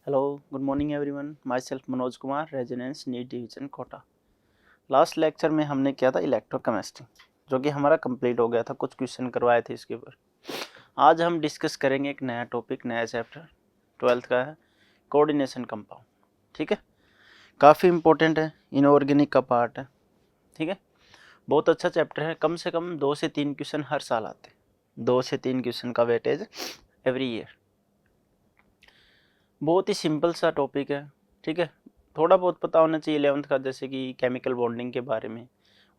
Hello, good morning everyone. Myself Manoj Kumar, Residence NEET Division Kota. Last lecture में हमने किया था इलेक्ट्रोकेमिस्ट्री, जो कि हमारा कंप्लीट हो गया था। कुछ क्वेश्चन करवाए थे इसके ऊपर। आज हम डिस्कस करेंगे एक नया टॉपिक, नया चैप्टर 12th का है, कोऑर्डिनेशन कंपाउंड। ठीक है, काफ़ी इंपॉर्टेंट है, इनऑर्गेनिक का पार्ट है। ठीक है, बहुत अच्छा चैप्टर है। कम से कम 2 से 3 क्वेश्चन हर साल आते हैं। 2 से 3 क्वेश्चन का वेटेज एवरी ईयर। बहुत ही सिंपल सा टॉपिक है। ठीक है, थोड़ा बहुत पता होना चाहिए 11th का, जैसे कि केमिकल बॉन्डिंग के बारे में,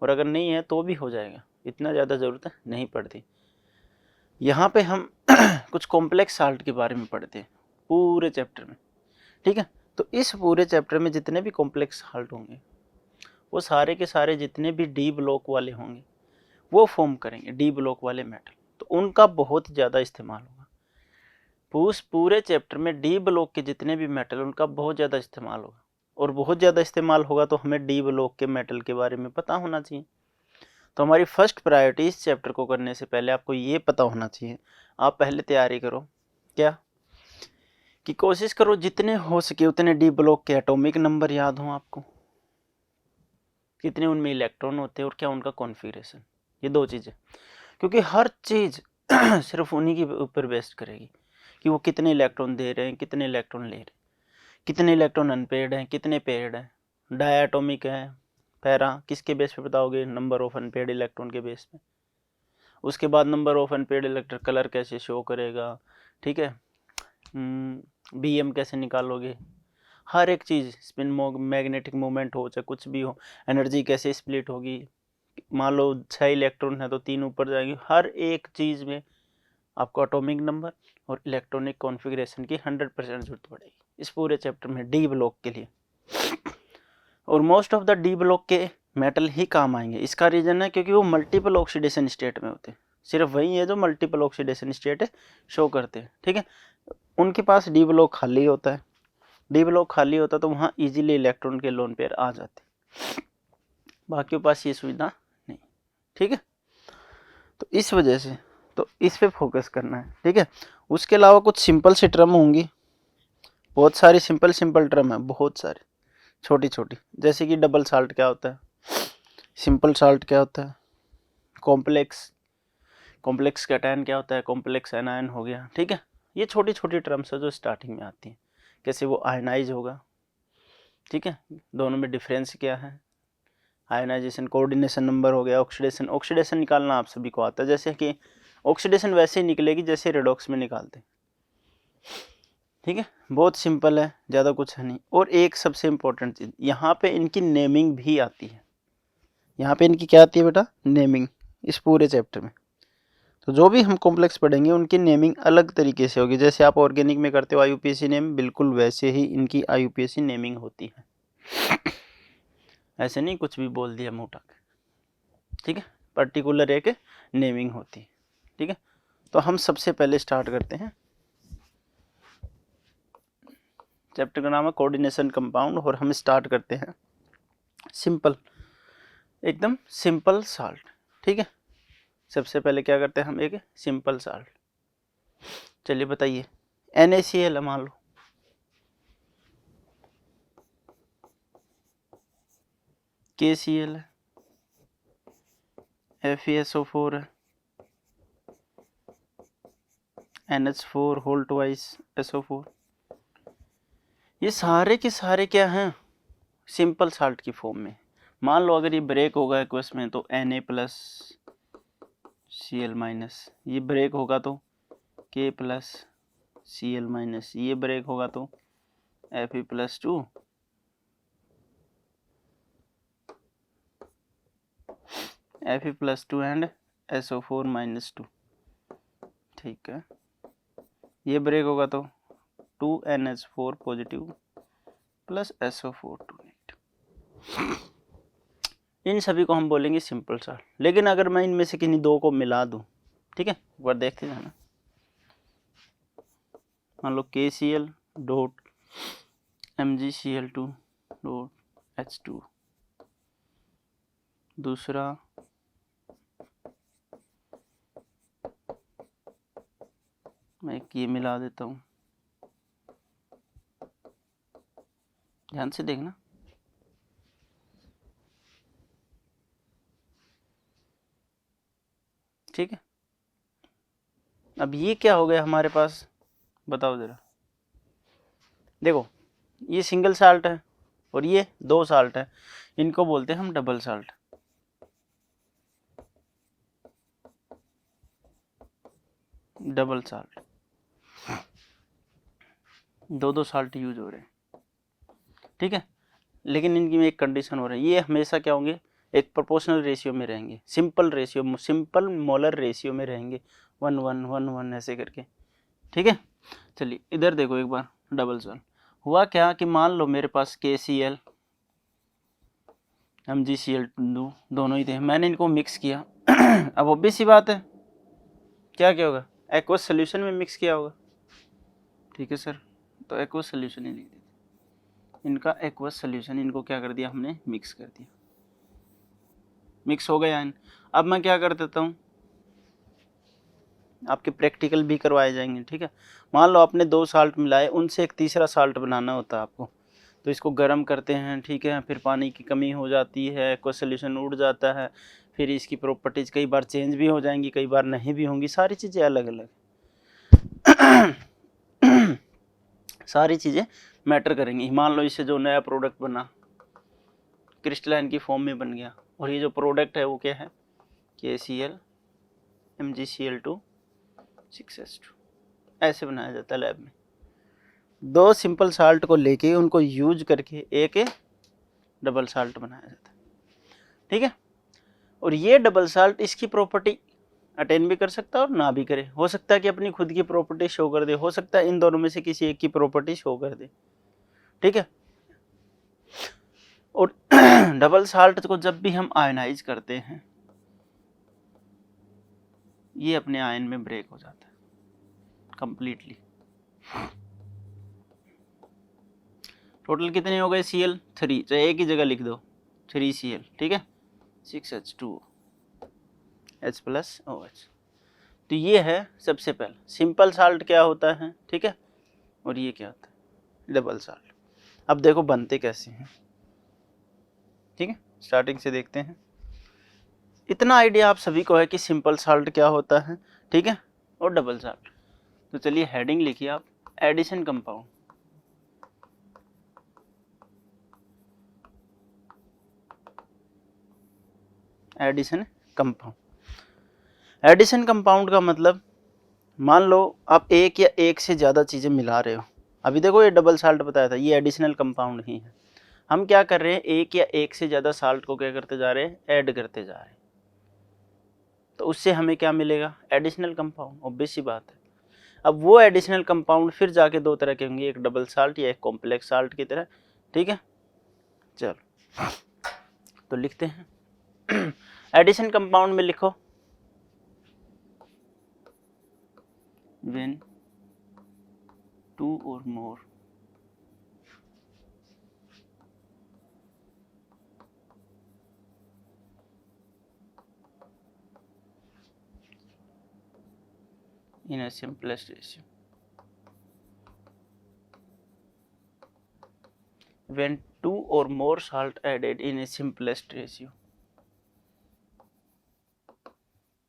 और अगर नहीं है तो भी हो जाएगा, इतना ज़्यादा ज़रूरत नहीं पड़ती। यहाँ पे हम कुछ कॉम्प्लेक्स साल्ट के बारे में पढ़ते हैं पूरे चैप्टर में। ठीक है, तो इस पूरे चैप्टर में जितने भी कॉम्प्लेक्स साल्ट होंगे वो सारे के सारे जितने भी डी ब्लॉक वाले होंगे वो फॉर्म करेंगे, डी ब्लॉक वाले मेटल, तो उनका बहुत ज़्यादा इस्तेमाल होगा। उस पूरे चैप्टर में डी ब्लॉक के जितने भी मेटल उनका बहुत ज़्यादा इस्तेमाल होगा, और बहुत ज़्यादा इस्तेमाल होगा तो हमें डी ब्लॉक के मेटल के बारे में पता होना चाहिए। तो हमारी फर्स्ट प्रायोरिटी इस चैप्टर को करने से पहले आपको ये पता होना चाहिए, आप पहले तैयारी करो क्या, कि कोशिश करो जितने हो सके उतने डी ब्लॉक के एटॉमिक नंबर याद हों आपको, कितने उनमें इलेक्ट्रॉन होते हैं और क्या उनका कॉन्फ़िगरेशन। ये दो चीज़ें, क्योंकि हर चीज़ सिर्फ उन्हीं के ऊपर बेस्ड करेगी कि वो कितने इलेक्ट्रॉन दे रहे हैं, कितने इलेक्ट्रॉन ले रहे हैं, कितने इलेक्ट्रॉन अनपेयर्ड हैं, कितने पेयर्ड हैं, डायटोमिक है, पैरा, किसके बेस पे बताओगे, नंबर ऑफ अनपेयर्ड इलेक्ट्रॉन के बेस पे। उसके बाद number of unpaired electron colour कैसे शो करेगा, ठीक है, बीएम कैसे निकालोगे, हर एक चीज़, स्पिन मैग्नेटिक मूवमेंट हो चाहे कुछ भी हो, एनर्जी कैसे स्प्लिट होगी, मान लो 6 इलेक्ट्रॉन है तो 3 ऊपर जाएंगे, हर एक चीज़ में आपको एटॉमिक नंबर और इलेक्ट्रॉनिक कॉन्फ़िगरेशन की 100% जरूरत पड़ेगी इस पूरे चैप्टर में डी ब्लॉक के लिए। और most of the D block के मेटल ही काम आएंगे। इसका रीज़न है क्योंकि वो मल्टीपल ऑक्सीडेशन स्टेट में होते हैं, सिर्फ वही है जो मल्टीपल ऑक्सीडेशन स्टेट शो करते हैं। ठीक है, उनके पास डी ब्लॉक खाली होता है, डी ब्लॉक खाली होता तो वहाँ इजीली इलेक्ट्रॉन के लोन पेयर आ जाते, बाकी के पास ये सुविधा नहीं। ठीक है, तो इस वजह से तो इस पे फोकस करना है। ठीक है, उसके अलावा कुछ सिंपल सी टर्म होंगी, बहुत सारी सिंपल टर्म है, बहुत सारी छोटी छोटी, जैसे कि डबल साल्ट क्या होता है, सिंपल साल्ट क्या होता है, कॉम्प्लेक्स कैटायन क्या होता है, कॉम्प्लेक्स एनायन हो गया। ठीक है, ये छोटी छोटी टर्म्स है जो स्टार्टिंग में आती हैं, कैसे वो आयनाइज होगा। ठीक है, दोनों में डिफरेंस क्या है, आयनाइजेशन, कोऑर्डिनेशन नंबर हो गया, ऑक्सीडेशन निकालना आप सभी को आता है, जैसे कि ऑक्सीडेशन वैसे ही निकलेगी जैसे रेडॉक्स में निकालते हैं। ठीक है, बहुत सिंपल है, ज़्यादा कुछ है नहीं। और एक सबसे इम्पोर्टेंट चीज़, यहाँ पे इनकी नेमिंग भी आती है। यहाँ पे इनकी क्या आती है बेटा, नेमिंग, इस पूरे चैप्टर में। तो जो भी हम कॉम्प्लेक्स पढ़ेंगे उनकी नेमिंग अलग तरीके से होगी, जैसे आप ऑर्गेनिक में करते हो आईयूपीएसी नेम, बिल्कुल वैसे ही इनकी आईयूपीएसी नेमिंग होती है। ऐसे नहीं कुछ भी बोल दिया मुँह उठा के। ठीक है, पर्टिकुलर एक नेमिंग होती है। ठीक है, तो हम सबसे पहले स्टार्ट करते हैं, चैप्टर का नाम है कोऑर्डिनेशन कंपाउंड, और हम स्टार्ट करते हैं सिंपल, एकदम सिंपल साल्ट। ठीक है, सबसे पहले क्या करते हैं हम, एक सिंपल साल्ट। चलिए बताइए, NaCl मान लो, KCl है, FeSO4 है, NH4 होल ट्वाइस SO4, ये सारे के सारे क्या हैं, सिंपल साल्ट की फॉर्म में। मान लो अगर ये ब्रेक होगा एक्वस में तो Na+Cl-, ये ब्रेक होगा तो K+Cl-, ये ब्रेक होगा तो Fe+2, Fe+2 एंड SO4-2। ठीक है, ये ब्रेक होगा तो 2NH4 positive plus SO4 negative. इन सभी को हम बोलेंगे सिंपल साल्ट। लेकिन अगर मैं इनमें से किन्हीं दो को मिला दूं, ठीक है, एक बार देखते जाना, मान लो KCl dot MgCl2 dot H2, दूसरा मैं ये मिला देता हूँ ध्यान से देखना। ठीक है, अब ये क्या हो गया हमारे पास, बताओ जरा। देखो ये सिंगल साल्ट है और ये 2 साल्ट है, इनको बोलते हैं हम double salt. Double salt, 2 salt use हो रहे हैं। ठीक है, लेकिन इनकी में एक कंडीशन हो रही है, ये हमेशा क्या होंगे, एक प्रोपोर्शनल रेशियो में रहेंगे, simple ratio, simple molar ratio में रहेंगे, 1 1 1 1 ऐसे करके। ठीक है, चलिए इधर देखो एक बार, डबल साल्ट हुआ क्या कि मान लो मेरे पास KCl MgCl दोनों ही थे, मैंने इनको मिक्स किया। अब ऑब्वियस सी बात है, क्या क्या होगा, एक्वस सोल्यूशन में मिक्स किया होगा। ठीक है सर, तो एक्वस सोल्यूशन ही लिख देते, इनका एक्वस सोल्यूशन, इनको क्या कर दिया हमने, मिक्स कर दिया, मिक्स हो गया। अब मैं क्या कर देता हूँ, आपके प्रैक्टिकल भी करवाए जाएंगे। ठीक है, मान लो आपने 2 साल्ट मिलाए, उनसे एक तीसरा साल्ट बनाना होता है आपको, तो इसको गर्म करते हैं। ठीक है, फिर पानी की कमी हो जाती है, कोई सोल्यूशन उड़ जाता है, फिर इसकी प्रॉपर्टीज कई बार चेंज भी हो जाएंगी, कई बार नहीं भी होंगी, सारी चीज़ें अलग अलग सारी चीज़ें मैटर करेंगी। मान लो इससे जो नया प्रोडक्ट बना, क्रिस्टलाइन की फॉर्म में बन गया, और ये जो प्रोडक्ट है वो क्या है, KCl MgCl2 6H2 ऐसे बनाया जाता है लैब में। 2 सिंपल साल्ट को लेके उनको यूज करके एक डबल साल्ट बनाया जाता है। ठीक है, और ये डबल साल्ट इसकी प्रॉपर्टी अटेन भी कर सकता है और ना भी करे, हो सकता है कि अपनी खुद की प्रॉपर्टी शो कर दे, हो सकता है इन दोनों में से किसी एक की प्रॉपर्टी शो कर दे। ठीक है, और डबल साल्ट को जब भी हम आयनाइज करते हैं, ये अपने आयन में ब्रेक हो जाता है कंप्लीटली। टोटल कितने हो गए Cl 3, तो एक ही जगह लिख दो 3Cl। ठीक है, 6H2 H प्लस OH। तो ये है सबसे पहले सिंपल साल्ट क्या होता है। ठीक है, और ये क्या होता है, डबल साल्ट। अब देखो बनते कैसे हैं। ठीक है, स्टार्टिंग से देखते हैं। इतना आइडिया आप सभी को है कि सिंपल साल्ट क्या होता है, ठीक है, और डबल साल्ट। तो चलिए हेडिंग लिखिए आप, addition compound. Addition compound, addition compound का मतलब, मान लो आप एक या एक से ज़्यादा चीज़ें मिला रहे हो। अभी देखो ये डबल साल्ट बताया था, ये एडिशनल कंपाउंड ही है। हम क्या कर रहे हैं, एक या एक से ज़्यादा साल्ट को क्या करते जा रहे हैं, ऐड करते जा रहे हैं, तो उससे हमें क्या मिलेगा, एडिशनल कंपाउंड। ऑब्वियस सी बात है। अब वो एडिशनल कंपाउंड फिर जाके 2 तरह के होंगे, एक डबल साल्ट या एक कॉम्प्लेक्स साल्ट की तरह। ठीक है, चलो तो लिखते हैं। एडिशन कंपाउंड में लिखो, when 2 or more in a simplest ratio, when 2 or more salt added in a simplest ratio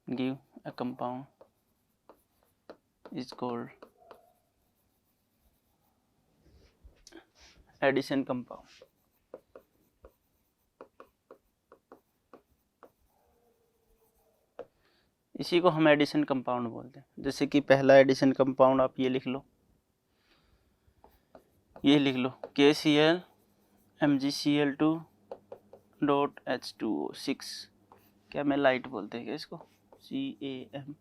give a compound is called addition compound। इसी को हम एडिशन कंपाउंड बोलते हैं। जैसे कि पहला एडिशन कंपाउंड आप ये लिख लो, ये लिख लो KCl MgCl2 डॉट H2O6, क्या मैं लाइट बोलते हैं क्या इसको, CAM।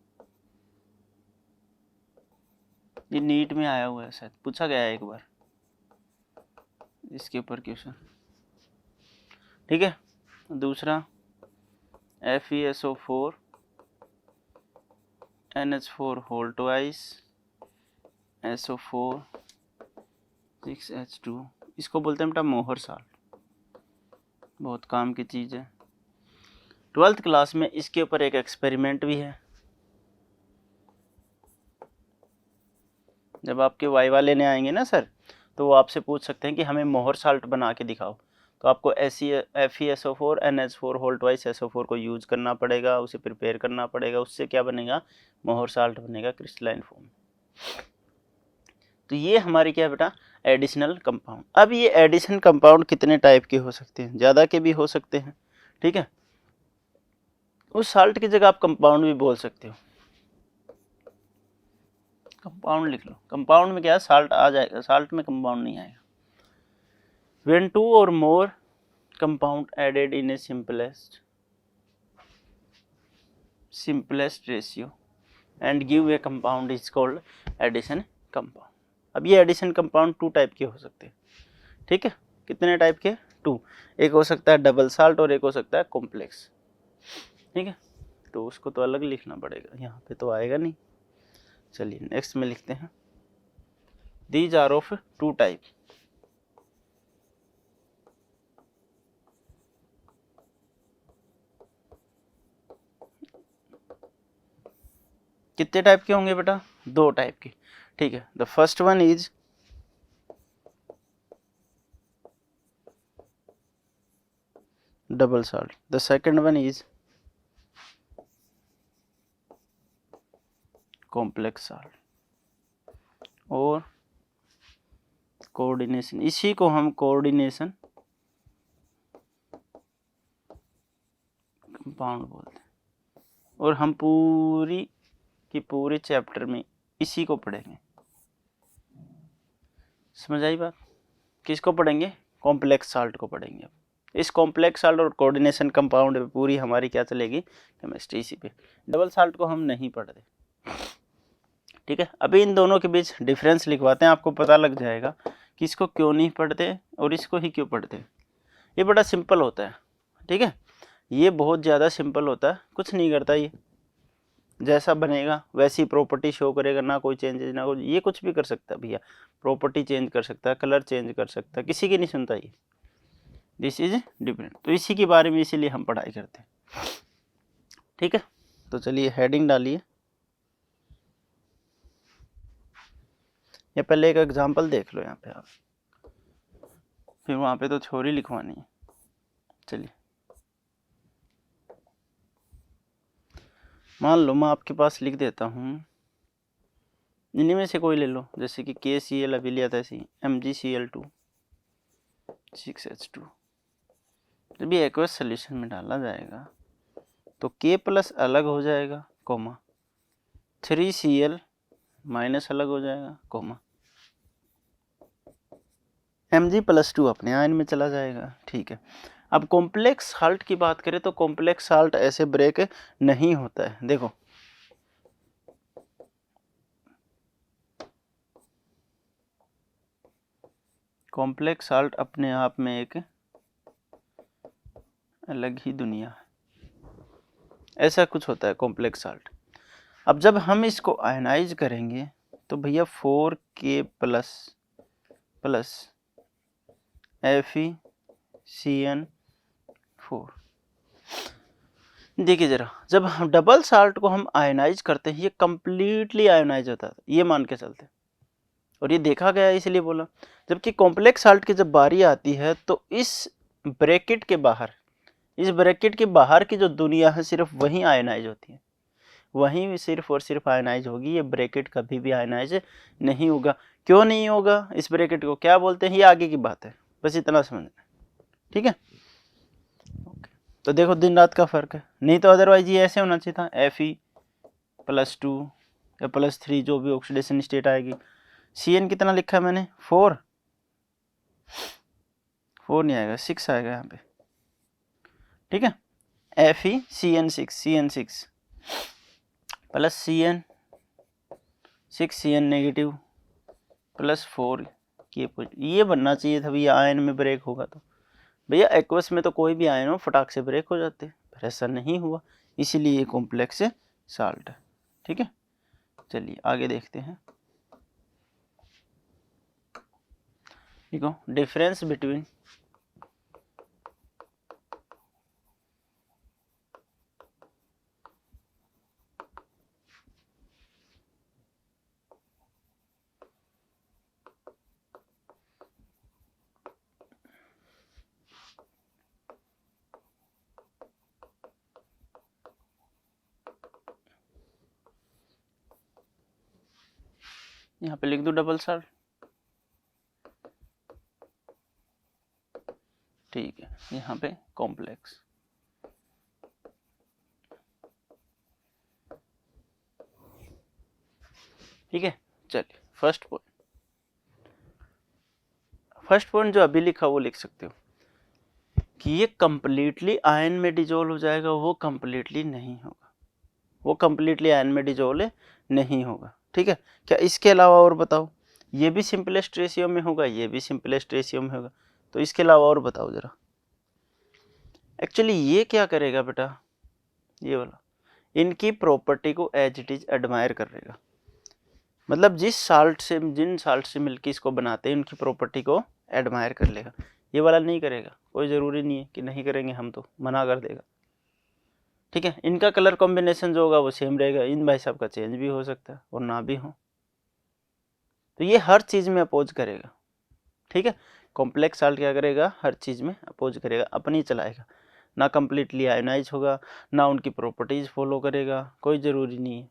ये नीट में आया हुआ है, शायद पूछा गया है एक बार इसके ऊपर क्वेश्चन। ठीक है, दूसरा FeSO4 NH4 whole twice SO4 6H2, इसको बोलते हैं बेटा मोहर साल्ट, बहुत काम की चीज़ है। 12th क्लास में इसके ऊपर एक एक्सपेरिमेंट भी है। जब आपके वाइवा लेने आएंगे ना सर, तो वो आपसे पूछ सकते हैं कि हमें मोहर साल्ट बना के दिखाओ, तो आपको FeSO4 NH4 whole twice SO4 को यूज करना पड़ेगा, उसे प्रिपेयर करना पड़ेगा, उससे क्या बनेगा, मोहर साल्ट बनेगा क्रिस्टलाइन फॉर्म। तो ये हमारी क्या है बेटा, एडिशनल कंपाउंड। अब ये एडिशन कंपाउंड कितने टाइप के हो सकते हैं, ज़्यादा के भी हो सकते हैं, ठीक है। उस साल्ट की जगह आप कंपाउंड भी बोल सकते हो, कंपाउंड लिख लो। कंपाउंड में क्या है, साल्ट आ जाएगा, साल्ट में कंपाउंड नहीं आएगा। When two or more compound added in a simplest ratio and give a compound is called addition compound। अब ये एडिशन कंपाउंड 2 टाइप के हो सकते हैं, ठीक है। कितने टाइप के, 2। एक हो सकता है डबल साल्ट और एक हो सकता है कॉम्प्लेक्स, ठीक है। तो उसको तो अलग लिखना पड़ेगा, यहाँ पे तो आएगा नहीं। चलिए नेक्स्ट में लिखते हैं, दीज आर ऑफ 2 टाइप। कितने टाइप के होंगे बेटा, 2 टाइप के, ठीक है। The first one is double salt, the second one is complex salt और कोऑर्डिनेशन, इसी को हम कोऑर्डिनेशन कंपाउंड बोलते हैं। और हम पूरी की पूरे चैप्टर में इसी को पढ़ेंगे, समझ आई बात। किसको पढ़ेंगे, कॉम्प्लेक्स साल्ट को पढ़ेंगे। इस कॉम्प्लेक्स साल्ट और कोऑर्डिनेशन कंपाउंड पे पूरी हमारी क्या चलेगी, केमिस्ट्री इसी पे। डबल साल्ट को हम नहीं पढ़ते, ठीक है। अभी इन दोनों के बीच डिफरेंस लिखवाते हैं, आपको पता लग जाएगा कि इसको क्यों नहीं पढ़ते और इसको ही क्यों पढ़ते। ये बड़ा सिंपल होता है, ठीक है। ये बहुत ज़्यादा सिंपल होता है, कुछ नहीं करता, ये जैसा बनेगा वैसी प्रॉपर्टी शो करेगा, ना कोई चेंजेस ना कोई, ये कुछ भी कर सकता है भैया, प्रॉपर्टी चेंज कर सकता है, कलर चेंज कर सकता है, किसी की नहीं सुनता ये, दिस इज डिफरेंट। तो इसी के बारे में इसीलिए हम पढ़ाई करते हैं, ठीक है। तो चलिए हेडिंग डालिए, या पहले एक एग्जांपल देख लो यहाँ पे आप, फिर वहाँ पे तो थ्योरी लिखवानी है। चलिए मान लो मैं आपके पास लिख देता हूँ, इन्हीं में से कोई ले लो, जैसे कि KCl अभी लिया था ऐसे ही, MgCl2 6H2। जब ये एक्वस सोल्यूशन में डाला जाएगा तो K प्लस अलग हो जाएगा, कोमा 3Cl माइनस अलग हो जाएगा, कोमा Mg+2 अपने आयन में चला जाएगा, ठीक है। अब कॉम्प्लेक्स साल्ट की बात करें तो कॉम्प्लेक्स साल्ट ऐसे ब्रेक नहीं होता है, देखो कॉम्प्लेक्स साल्ट अपने आप में एक अलग ही दुनिया है, ऐसा कुछ होता है कॉम्प्लेक्स साल्ट। अब जब हम इसको आयनाइज करेंगे तो भैया 4K प्लस प्लस FeCN4, देखिए जरा, जब हम डबल साल्ट को हम आयनाइज करते हैं, ये कंप्लीटली आयनाइज होता है, ये मान के चलते हैं, और ये देखा गया है इसलिए बोला। जबकि कॉम्प्लेक्स साल्ट की जब बारी आती है तो इस ब्रैकेट के बाहर, इस ब्रैकेट के बाहर की जो दुनिया है सिर्फ वहीं आयनाइज होती है, वहीं सिर्फ और सिर्फ आयनाइज होगी, ये ब्रैकेट कभी भी आयनाइज नहीं होगा। क्यों नहीं होगा, इस ब्रैकेट को क्या बोलते हैं, ये आगे की बात है, बस इतना समझना, ठीक है। तो देखो दिन रात का फर्क है, नहीं तो अदरवाइज ये ऐसे होना चाहिए था, Fe+2 या +3 जो भी ऑक्सीडेशन स्टेट आएगी। Cn कितना लिखा है मैंने, 4 नहीं आएगा, 6 आएगा यहाँ पे, ठीक है। FeCN6 plus Cn6 Cn negative plus 4 ये बनना चाहिए था भैया, आयन में ब्रेक होगा तो। भैया एक्वस में तो कोई भी आयन हो फटाक से ब्रेक हो जाते हैं, पर ऐसा नहीं हुआ, इसीलिए ये कॉम्प्लेक्स साल्ट है, ठीक है। चलिए आगे देखते हैं, देखो डिफरेंस बिटवीन यहाँ पे लिख दो डबल सॉल्ट, ठीक है। यहाँ पे कॉम्प्लेक्स, ठीक है। चलिए फर्स्ट पॉइंट जो अभी लिखा वो लिख सकते हो कि ये कंप्लीटली आयन में डिजोल्व हो जाएगा, वो कंप्लीटली नहीं होगा, वो कंप्लीटली आयन में डिजोल्व नहीं होगा, ठीक है। क्या इसके अलावा और बताओ, ये भी सिंपलेस्ट रेशियो में होगा, ये भी सिंपलेस्ट रेशियो में होगा, तो इसके अलावा और बताओ जरा। एक्चुअली ये क्या करेगा बेटा, ये वाला इनकी प्रॉपर्टी को एज इट इज एडमायर करेगा, मतलब जिन साल्ट से मिलकर इसको बनाते हैं उनकी प्रॉपर्टी को एडमायर कर लेगा। ये वाला नहीं करेगा, कोई ज़रूरी नहीं है कि नहीं करेंगे, हम तो मना कर देगा, ठीक है। इनका कलर कॉम्बिनेशन जो होगा वो सेम रहेगा, इन भाई साहब का चेंज भी हो सकता है और ना भी हो, तो ये हर चीज़ में अपोज करेगा, ठीक है। कॉम्प्लेक्स साल्ट क्या करेगा, हर चीज़ में अपोज करेगा, अपनी चलाएगा, ना कंप्लीटली आयोनाइज होगा, ना उनकी प्रॉपर्टीज फॉलो करेगा, कोई ज़रूरी नहीं है,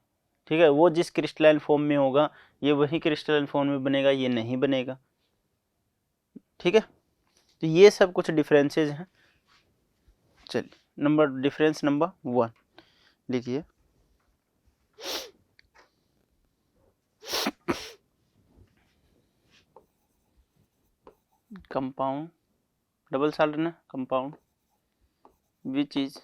ठीक है। वो जिस क्रिस्टलाइन फॉर्म में होगा ये वही क्रिस्टलाइन फॉर्म में बनेगा, ये नहीं बनेगा, ठीक है। तो ये सब कुछ डिफरेंसेस हैं। चलिए डिफरेंस नंबर 1 लिखिए, कंपाउंड डबल सॉल्ट ना compound which is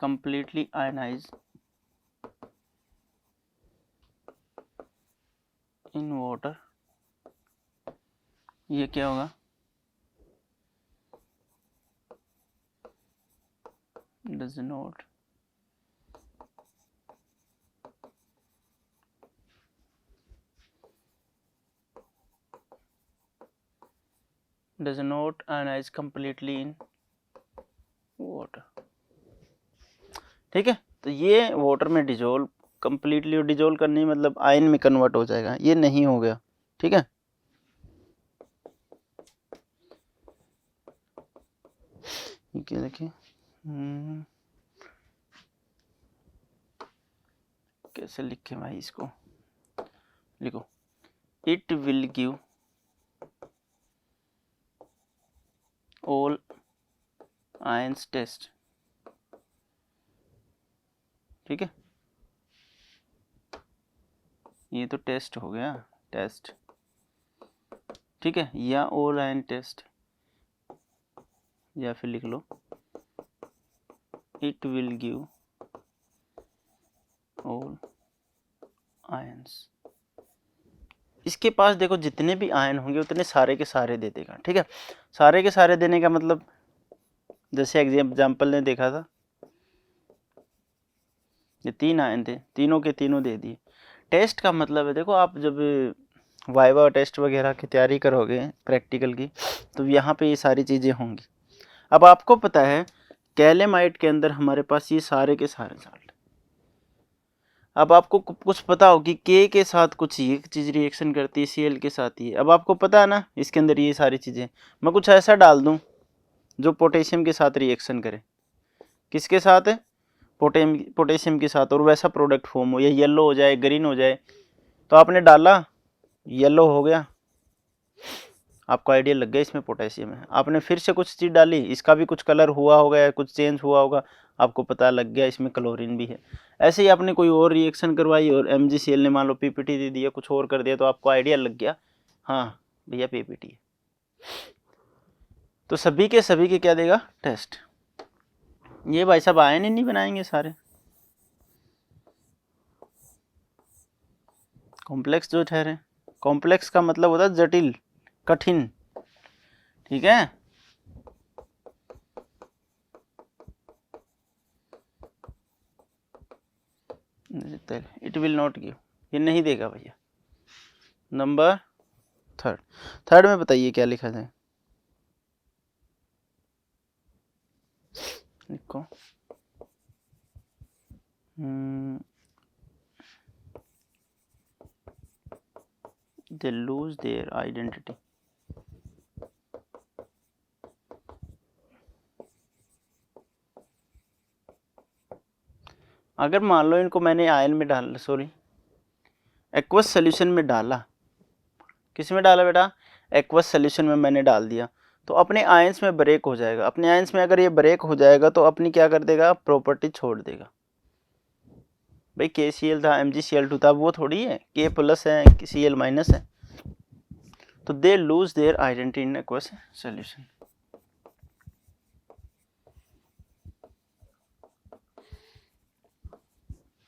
completely ionized in water, ये क्या होगा, does not ionize completely in water, ठीक है। तो ये वाटर में डिजोल्व कंप्लीटली, डिजोल्व करनी मतलब आयन में कन्वर्ट हो जाएगा, ये नहीं हो गया, ठीक है। क्या देखिए, कैसे लिखे भाई इसको, लिखो it will give all ions test, ठीक है। ये तो टेस्ट हो गया, टेस्ट, ठीक है, या ऑल आयन टेस्ट, या फिर लिख लो it will give all ions. इसके पास देखो जितने भी आयन होंगे उतने सारे के सारे दे देगा, ठीक है। सारे के सारे देने का मतलब जैसे एग्जाम्पल ने देखा था, ये 3 आयन थे, तीनों के तीनों दे दिए। टेस्ट का मतलब है, देखो आप जब वाइवा टेस्ट वगैरह की तैयारी करोगे प्रैक्टिकल की, तो यहाँ पे ये सारी चीज़ें होंगी। अब आपको पता है कैलेमाइट के अंदर हमारे पास ये सारे के सारे साल्ट, अब आपको कुछ पता हो कि के साथ कुछ ये चीज़ रिएक्शन करती है, Cl के साथ ही, अब आपको पता है ना इसके अंदर ये सारी चीज़ें, मैं कुछ ऐसा डाल दूँ जो पोटेशियम के साथ रिएक्शन करे, किसके साथ है, पोटेशियम के साथ, और वैसा प्रोडक्ट फॉर्म हो, या येलो हो जाए, ग्रीन हो जाए, तो आपने डाला येलो हो गया, आपको आइडिया लग गया इसमें पोटेशियम है। आपने फिर से कुछ चीज़ डाली, इसका भी कुछ कलर हुआ होगा या कुछ चेंज हुआ होगा, आपको पता लग गया इसमें क्लोरीन भी है। ऐसे ही आपने कोई और रिएक्शन करवाई और MgCl ने मान लो PPT दे दिया, कुछ और कर दिया, तो आपको आइडिया लग गया हाँ भैया PPT है। तो सभी के क्या देगा, टेस्ट। ये भाई साहब आयन ही नहीं बनाएंगे सारे, कॉम्प्लेक्स जो ठहरे, कॉम्प्लेक्स का मतलब होता है जटिल, कठिन, ठीक है। इट विल नॉट गिव, ये नहीं देगा भैया। नंबर थर्ड में बताइए क्या लिखा जाए, लिखो they lose their identity, अगर मान लो इनको मैंने आयन में डाला, सॉरी एक्वस सॉल्यूशन में डाला, किस में डाला बेटा, एक्वस सॉल्यूशन में मैंने डाल दिया, तो अपने आयंस में ब्रेक हो जाएगा। अपने आयंस में अगर ये ब्रेक हो जाएगा तो अपनी क्या कर देगा, प्रॉपर्टी छोड़ देगा। भाई KCl था, MgCl2 था, वो थोड़ी है K प्लस है Cl माइनस है, तो they lose their identity in aqueous solution.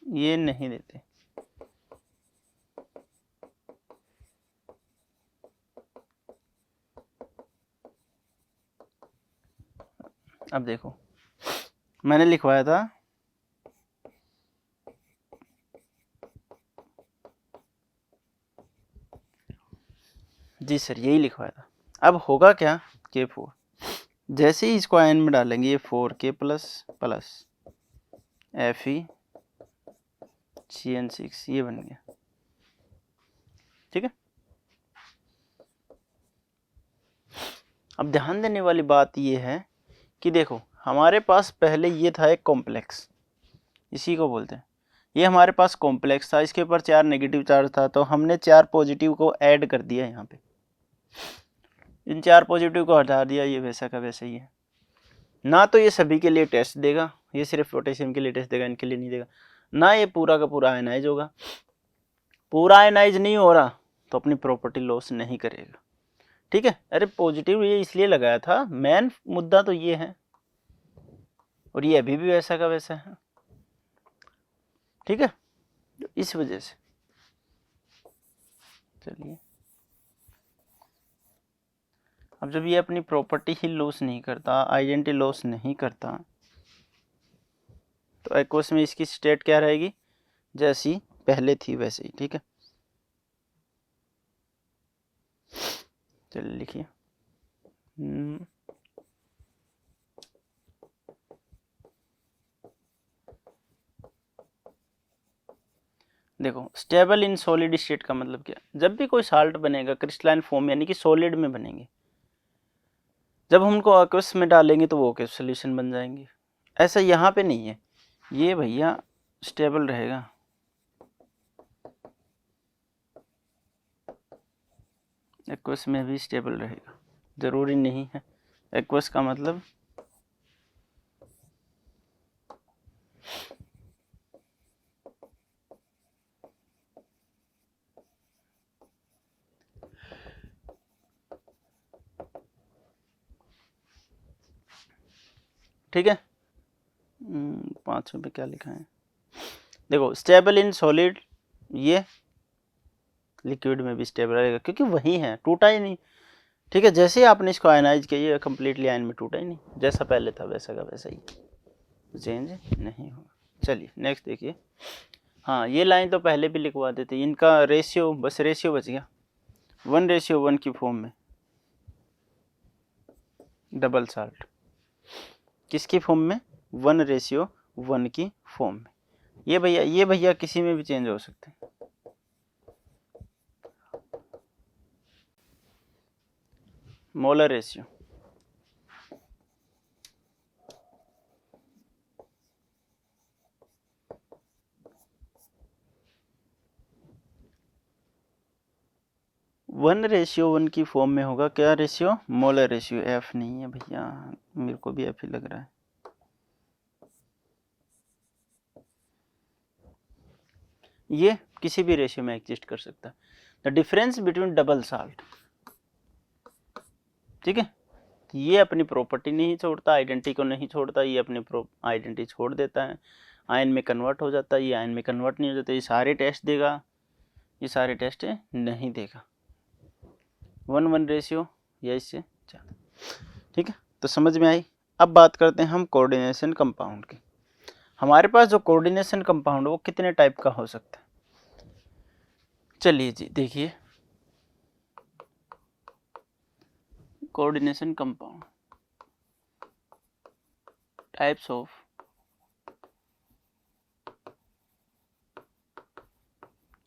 ये नहीं देते। अब देखो मैंने लिखवाया था जी सर, यही लिखवाया था। अब होगा क्या, K4 जैसे ही इसको आयन में डालेंगे ये 4K प्लस प्लस FeCN6 ये बन गया, ठीक है। अब ध्यान देने वाली बात ये है कि देखो हमारे पास पहले ये था एक कॉम्प्लेक्स, इसी को बोलते हैं, ये हमारे पास कॉम्प्लेक्स था, इसके ऊपर 4 नेगेटिव चार्ज था, तो हमने 4 पॉजिटिव को ऐड कर दिया यहाँ पे, इन 4 पॉजिटिव को हटा दिया, ये वैसा का वैसा ही है ना। तो ये सभी के लिए टेस्ट देगा, ये सिर्फ पोटेशियम के लिए टेस्ट देगा, इनके लिए नहीं देगा ना। ये पूरा का पूरा आयनाइज होगा, पूरा आयनाइज नहीं हो रहा तो अपनी प्रॉपर्टी लॉस नहीं करेगा, ठीक है। अरे पॉजिटिव ये इसलिए लगाया था, मेन मुद्दा तो ये है, और ये अभी भी वैसा का वैसा है, ठीक है, इस वजह से। चलिए अब जब ये अपनी प्रॉपर्टी ही लॉस नहीं करता, आइडेंटिटी लॉस नहीं करता, तो एक्वस में इसकी स्टेट क्या रहेगी, जैसी पहले थी वैसे ही, ठीक है। चलिए लिखिए देखो स्टेबल इन सॉलिड स्टेट का मतलब क्या, जब भी कोई साल्ट बनेगा क्रिस्टलाइन फॉर्म यानी कि सॉलिड में बनेंगे, जब हम उनको एक्वस में डालेंगे तो वो एक्वस सॉल्यूशन बन जाएंगे। ऐसा यहाँ पे नहीं है, ये भैया स्टेबल रहेगा, एक्वस में भी स्टेबल रहेगा, ज़रूरी नहीं है। एक्वस का मतलब ठीक है। 5 पे क्या लिखा है, देखो स्टेबल इन सॉलिड, ये लिक्विड में भी स्टेबल रहेगा क्योंकि वही है, टूटा ही नहीं, ठीक है। जैसे ही आपने इसको आयनाइज किया ये कम्प्लीटली आयन में टूटा ही नहीं, जैसा पहले था वैसा का वैसा ही, चेंज नहीं होगा। चलिए नेक्स्ट देखिए, हाँ ये लाइन तो पहले भी लिखवा देते, इनका रेशियो, बस रेशियो बच गया 1:1 की फॉर्म में, डबल साल्ट किसकी फॉर्म में, 1:1 की फॉर्म में। ये भैया किसी में भी चेंज हो सकते हैं। Molar ratio, one ratio one की फॉर्म में होगा क्या रेशियो, मोलर रेशियो। एफ नहीं है भैया, मेरे को भी एफ ही लग रहा है। ये किसी भी रेशियो में एग्जिस्ट कर सकता है। The difference between double salt, ठीक है, ये अपनी प्रॉपर्टी नहीं छोड़ता, आइडेंटिटी को नहीं छोड़ता, ये अपनी आइडेंटिटी छोड़ देता है, आयन में कन्वर्ट हो जाता है, ये आयन में कन्वर्ट नहीं हो जाता, ये सारे टेस्ट देगा, ये सारे टेस्ट नहीं देगा। 1:1 रेशियो या इससे ज़्यादा, ठीक है। तो समझ में आई। अब बात करते हैं हम कोऑर्डिनेशन कंपाउंड की। हमारे पास जो कोऑर्डिनेशन कंपाउंड वो कितने टाइप का हो सकता है, चलिए जी देखिए, coordination compound types of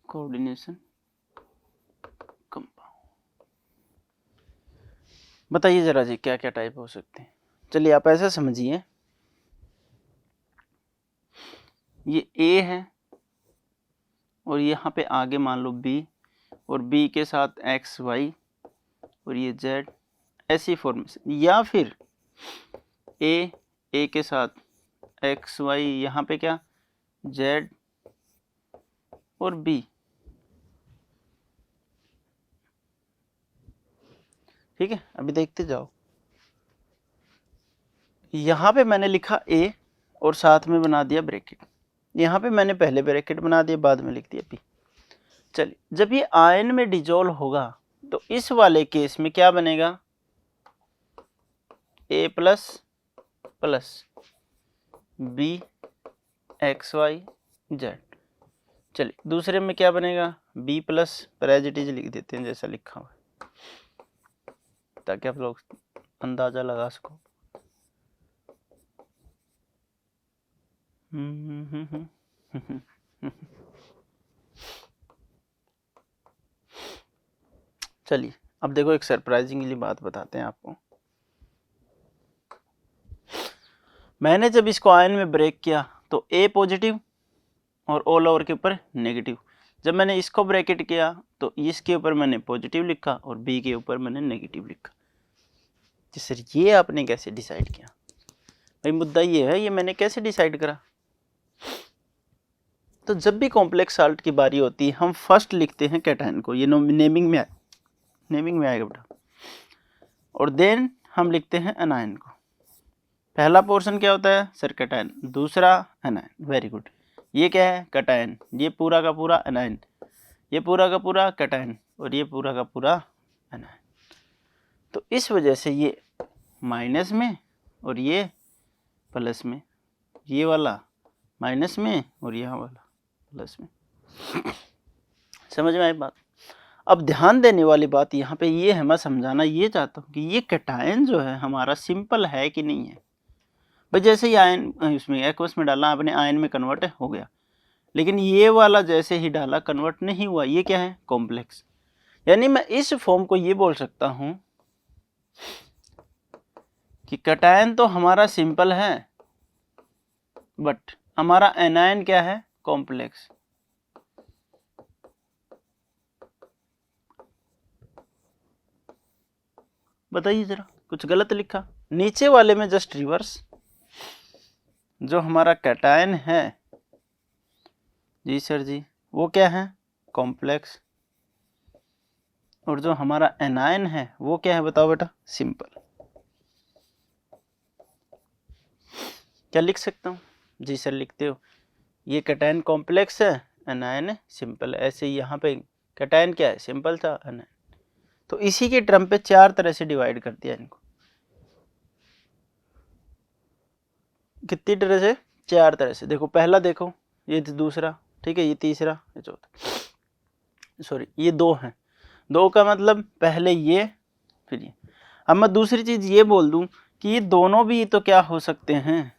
coordination compound, बताइए जरा जी क्या क्या टाइप हो सकते हैं। चलिए आप ऐसा समझिए, ये A है और यहाँ पे आगे मान लो B, और B के साथ X Y और ये Z, ऐसी फॉर्मेशन। या फिर A के साथ X Y, यहाँ पे क्या Z और B। ठीक है, अभी देखते जाओ। यहाँ पे मैंने लिखा A और साथ में बना दिया ब्रैकेट। यहाँ पे मैंने पहले ब्रैकेट बना दिया, बाद में लिख दिया B। चलिए, जब ये आयन में डिजोल्व होगा तो इस वाले केस में क्या बनेगा, A plus plus B XY Z। चलिए, दूसरे में क्या बनेगा, B प्लस, प्रेजिटिज लिख देते हैं जैसा लिखा हुआ है, ताकि आप लोग अंदाजा लगा सको। चलिए, अब देखो एक सरप्राइजिंगली बात बताते हैं आपको। मैंने जब इसको आयन में ब्रेक किया तो A पॉजिटिव और ऑल ओवर के ऊपर नेगेटिव। जब मैंने इसको ब्रैकेट किया तो इसके ऊपर मैंने पॉजिटिव लिखा और B के ऊपर मैंने नेगेटिव लिखा। तो सर ये आपने कैसे डिसाइड किया? भाई मुद्दा ये है, ये मैंने कैसे डिसाइड करा? तो जब भी कॉम्प्लेक्स साल्ट की बारी होती है हम फर्स्ट लिखते हैं कैटायन को, ये नेमिंग में आएगा बेटा, और देन हम लिखते हैं एनायन को। पहला पोर्शन क्या होता है सर, कैटायन, दूसरा एनायन। Very good. ये क्या है, कैटायन, ये पूरा का पूरा एनायन, ये पूरा का पूरा कैटायन, और ये पूरा का पूरा एनायन। तो इस वजह से ये माइनस में और ये प्लस में, ये वाला माइनस में और यह वाला प्लस में। समझ में आई बात? अब ध्यान देने वाली बात यहाँ पे ये है, मैं समझाना ये चाहता हूँ कि ये कैटायन जो है हमारा सिंपल है कि नहीं है। भाई जैसे ही आयन इसमें एक्वस में डाला, आपने आयन में कन्वर्ट हो गया, लेकिन ये वाला जैसे ही डाला कन्वर्ट नहीं हुआ, ये क्या है, कॉम्प्लेक्स। यानी मैं इस फॉर्म को ये बोल सकता हूँ कि कैटायन तो हमारा सिंपल है, बट हमारा एनायन क्या है, कॉम्प्लेक्स। बताइए जरा, कुछ गलत लिखा? नीचे वाले में जस्ट रिवर्स, जो हमारा कैटायन है जी सर जी, वो क्या है, कॉम्प्लेक्स, और जो हमारा एनायन है वो क्या है, बताओ बेटा, सिंपल। क्या लिख सकता हूँ? जी सर लिखते हो, ये कैटायन कॉम्प्लेक्स है, एनायन सिंपल है। ऐसे ही यहाँ पे कैटायन क्या है, सिंपल था, एनायन। तो इसी के टर्म पे चार तरह से डिवाइड कर दिया इनको। कितनी तरह से? चार तरह से। देखो पहला, देखो ये दूसरा, ठीक है, ये तीसरा, ये चौथा, सॉरी ये दो है। दो का मतलब पहले ये फिर ये। अब मैं दूसरी चीज ये बोल दूं कि ये दोनों भी तो क्या हो सकते हैं,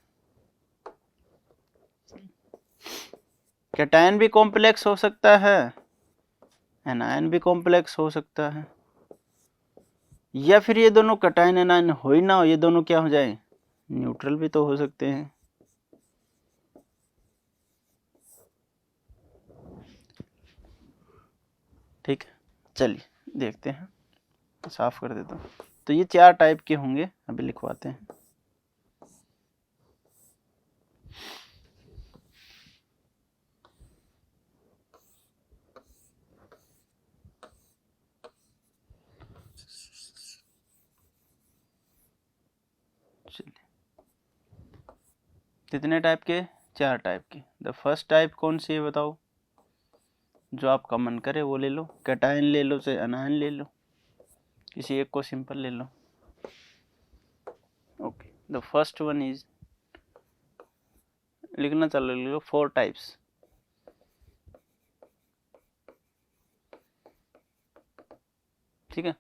कैटायन भी कॉम्प्लेक्स हो सकता है, एनायन भी कॉम्प्लेक्स हो सकता है, या फिर ये दोनों कैटायन एनायन हो ही ना हो, ये दोनों क्या हो जाए, न्यूट्रल भी तो हो सकते हैं। ठीक है, चलिए देखते हैं, साफ कर देता हूँ। तो ये चार टाइप के होंगे, अभी लिखवाते हैं। कितने टाइप के? चार टाइप के। द फर्स्ट टाइप कौन सी है बताओ, जो आपका मन करे वो ले लो, कैटायन ले लो चाहे एनायन ले लो, किसी एक को सिंपल ले लो। Okay, the first one is, लिखना चलो लिखो, फोर टाइप्स। ठीक है,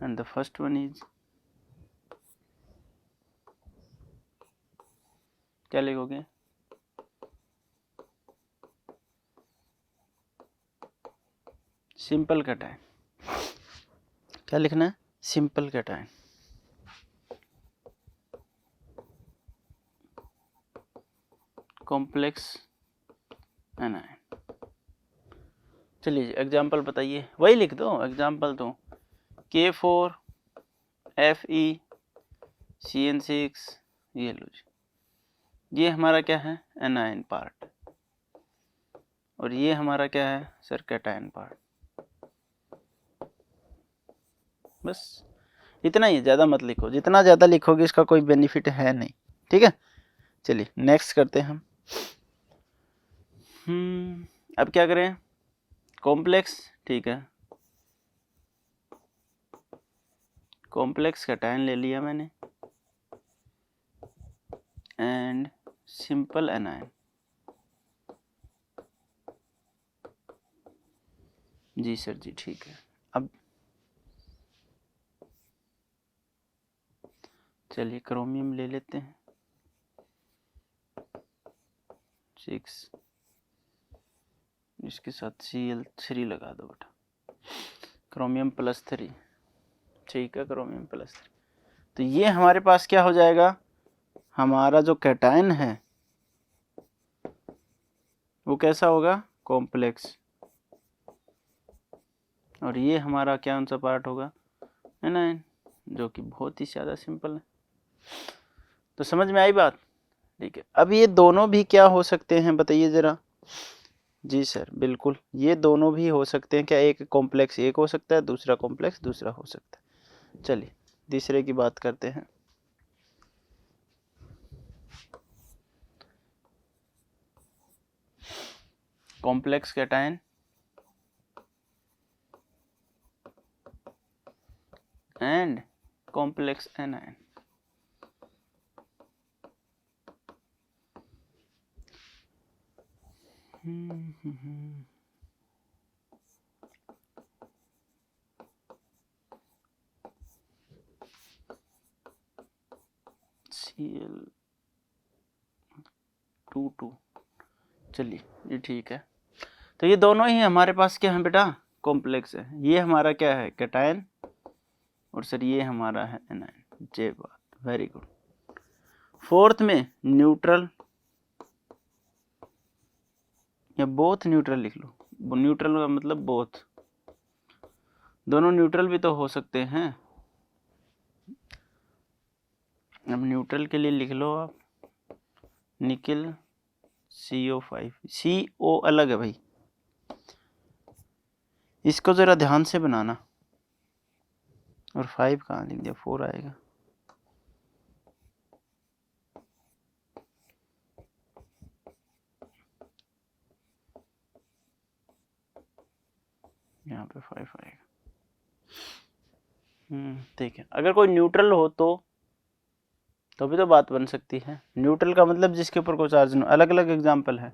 and the first one is, क्या लिखोगे, सिंपल कैटायन। क्या लिखना है, सिंपल कैटायन। Complex anion. चलिए एग्जाम्पल बताइए, वही लिख दो एग्जाम्पल तो, K4 FeCN6, ये लो जी, ये हमारा क्या है एनायन पार्ट, और ये हमारा क्या है सर कैटायन पार्ट। बस इतना ही, ज़्यादा मत लिखो, जितना ज़्यादा लिखोगे इसका कोई बेनिफिट है नहीं, ठीक है। चलिए नेक्स्ट करते हैं हम। अब क्या करें, कॉम्प्लेक्स, ठीक है, कॉम्प्लेक्स कैटायन ले लिया मैंने, एंड सिंपल एनायन। जी सर जी ठीक है। अब चलिए क्रोमियम ले लेते हैं 6, इसके साथ Cl3 लगा दो बेटा, क्रोमियम +3, ठीक है, क्रोमियम +3। तो ये हमारे पास क्या हो जाएगा, हमारा जो कैटायन है वो कैसा होगा कॉम्प्लेक्स, और ये हमारा क्या सा पार्ट होगा एनायन, जो कि बहुत ही ज़्यादा सिंपल है। तो समझ में आई बात, ठीक है। अब ये दोनों भी क्या हो सकते हैं बताइए ज़रा। जी सर बिल्कुल, ये दोनों भी हो सकते हैं, क्या एक कॉम्प्लेक्स एक हो सकता है, दूसरा कॉम्प्लेक्स दूसरा हो सकता है। चलिए तीसरे की बात करते हैं। Complex cation and complex anion. Cl22, चलिए ये ठीक है। तो ये दोनों ही हमारे पास क्या है बेटा कॉम्प्लेक्स है, ये हमारा क्या है कैटायन, और सर ये हमारा है एनायन। जे बात, वेरी गुड। फोर्थ में न्यूट्रल, या बोथ न्यूट्रल लिख लो, न्यूट्रल का मतलब बोथ, दोनों न्यूट्रल भी तो हो सकते हैं। अब न्यूट्रल के लिए लिख लो आप निकिल CO5, CO अलग है भाई, इसको ज़रा ध्यान से बनाना, और 5 कहाँ लिख दिया, 4 आएगा। यहाँ पे 5 आएगा। ठीक है, अगर कोई न्यूट्रल हो तो भी तो बात बन सकती है। न्यूट्रल का मतलब जिसके ऊपर कोई चार्ज नहीं, अलग अलग एग्जाम्पल है,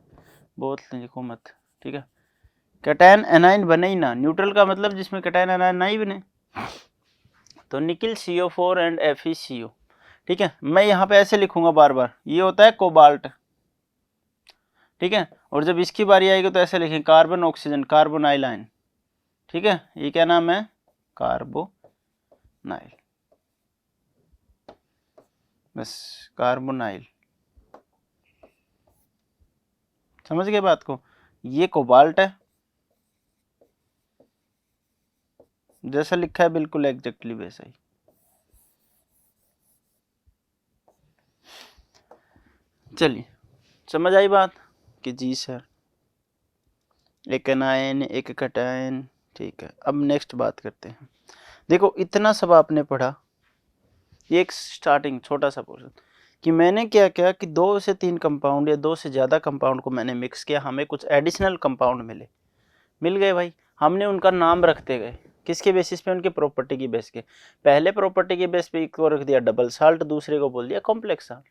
बहुत लिखो मत, ठीक है। कैटायन एनायन बने ही ना, न्यूट्रल का मतलब जिसमें कैटायन एनायन नहीं बने, तो निकिल CO4 एंड FeCO, ठीक है। मैं यहाँ पे ऐसे लिखूंगा बार बार, ये होता है कोबाल्ट, ठीक है। और जब इसकी बारी आएगी तो ऐसे लिखें कार्बन ऑक्सीजन कार्बोनाइलाइन, ठीक है। ये क्या नाम है कार्बोनाइल, बस कार्बोनाइल, समझ गए बात को। ये कोबाल्ट है, जैसा लिखा है बिल्कुल एग्जैक्टली वैसा ही। चलिए समझ आई बात कि जी सर एक एनायन एक कैटायन, ठीक है। अब नेक्स्ट बात करते हैं। देखो इतना सब आपने पढ़ा, ये एक स्टार्टिंग छोटा सा पोर्शन, कि मैंने क्या किया कि 2 से 3 कंपाउंड या 2 से ज़्यादा कंपाउंड को मैंने मिक्स किया, हमें कुछ एडिशनल कंपाउंड मिल गए भाई, हमने उनका नाम रखते गए, किसके बेसिस पे, उनके प्रॉपर्टी की बेस के। पहले प्रॉपर्टी के बेस पे एक को रख दिया डबल साल्ट, दूसरे को बोल दिया कॉम्प्लेक्स साल्ट।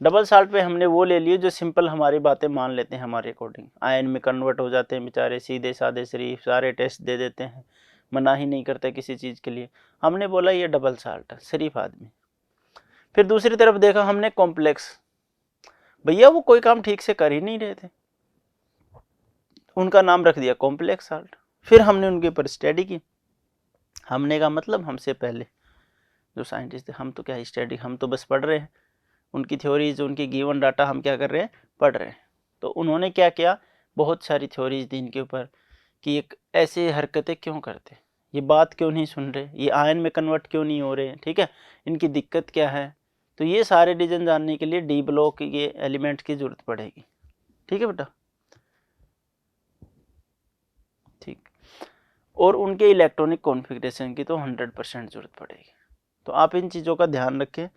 डबल साल्ट पे हमने वो ले लिए जो सिंपल हमारी बातें मान लेते हैं हमारे अकॉर्डिंग, आयन में कन्वर्ट हो जाते हैं बेचारे, सीधे साधे शरीफ, सारे टेस्ट दे देते हैं, मना ही नहीं करते किसी चीज़ के लिए, हमने बोला ये डबल साल्ट है, शरीफ आदमी। फिर दूसरी तरफ देखा हमने कॉम्प्लेक्स, भैया वो कोई काम ठीक से कर ही नहीं रहे थे, उनका नाम रख दिया कॉम्प्लेक्स साल्ट। फिर हमने उनके ऊपर स्टडी की, हमने का मतलब हमसे पहले जो साइंटिस्ट थे, हम तो क्या स्टडी, हम तो बस पढ़ रहे हैं, उनकी थ्योरीज उनकी गिवन डाटा हम क्या कर रहे हैं पढ़ रहे हैं, तो उन्होंने क्या किया, बहुत सारी थ्योरीज दी इनके ऊपर कि एक ऐसे हरकतें क्यों करते, ये बात क्यों नहीं सुन रहे, ये आयन में कन्वर्ट क्यों नहीं हो रहे, ठीक है, इनकी दिक्कत क्या है। तो ये सारे रीजन जानने के लिए डी ब्लॉक ये एलिमेंट की जरूरत पड़ेगी, ठीक है बेटा, ठीक। और उनके इलेक्ट्रॉनिक कॉन्फ़िगरेशन की तो 100% जरूरत पड़ेगी। तो आप इन चीज़ों का ध्यान रखें,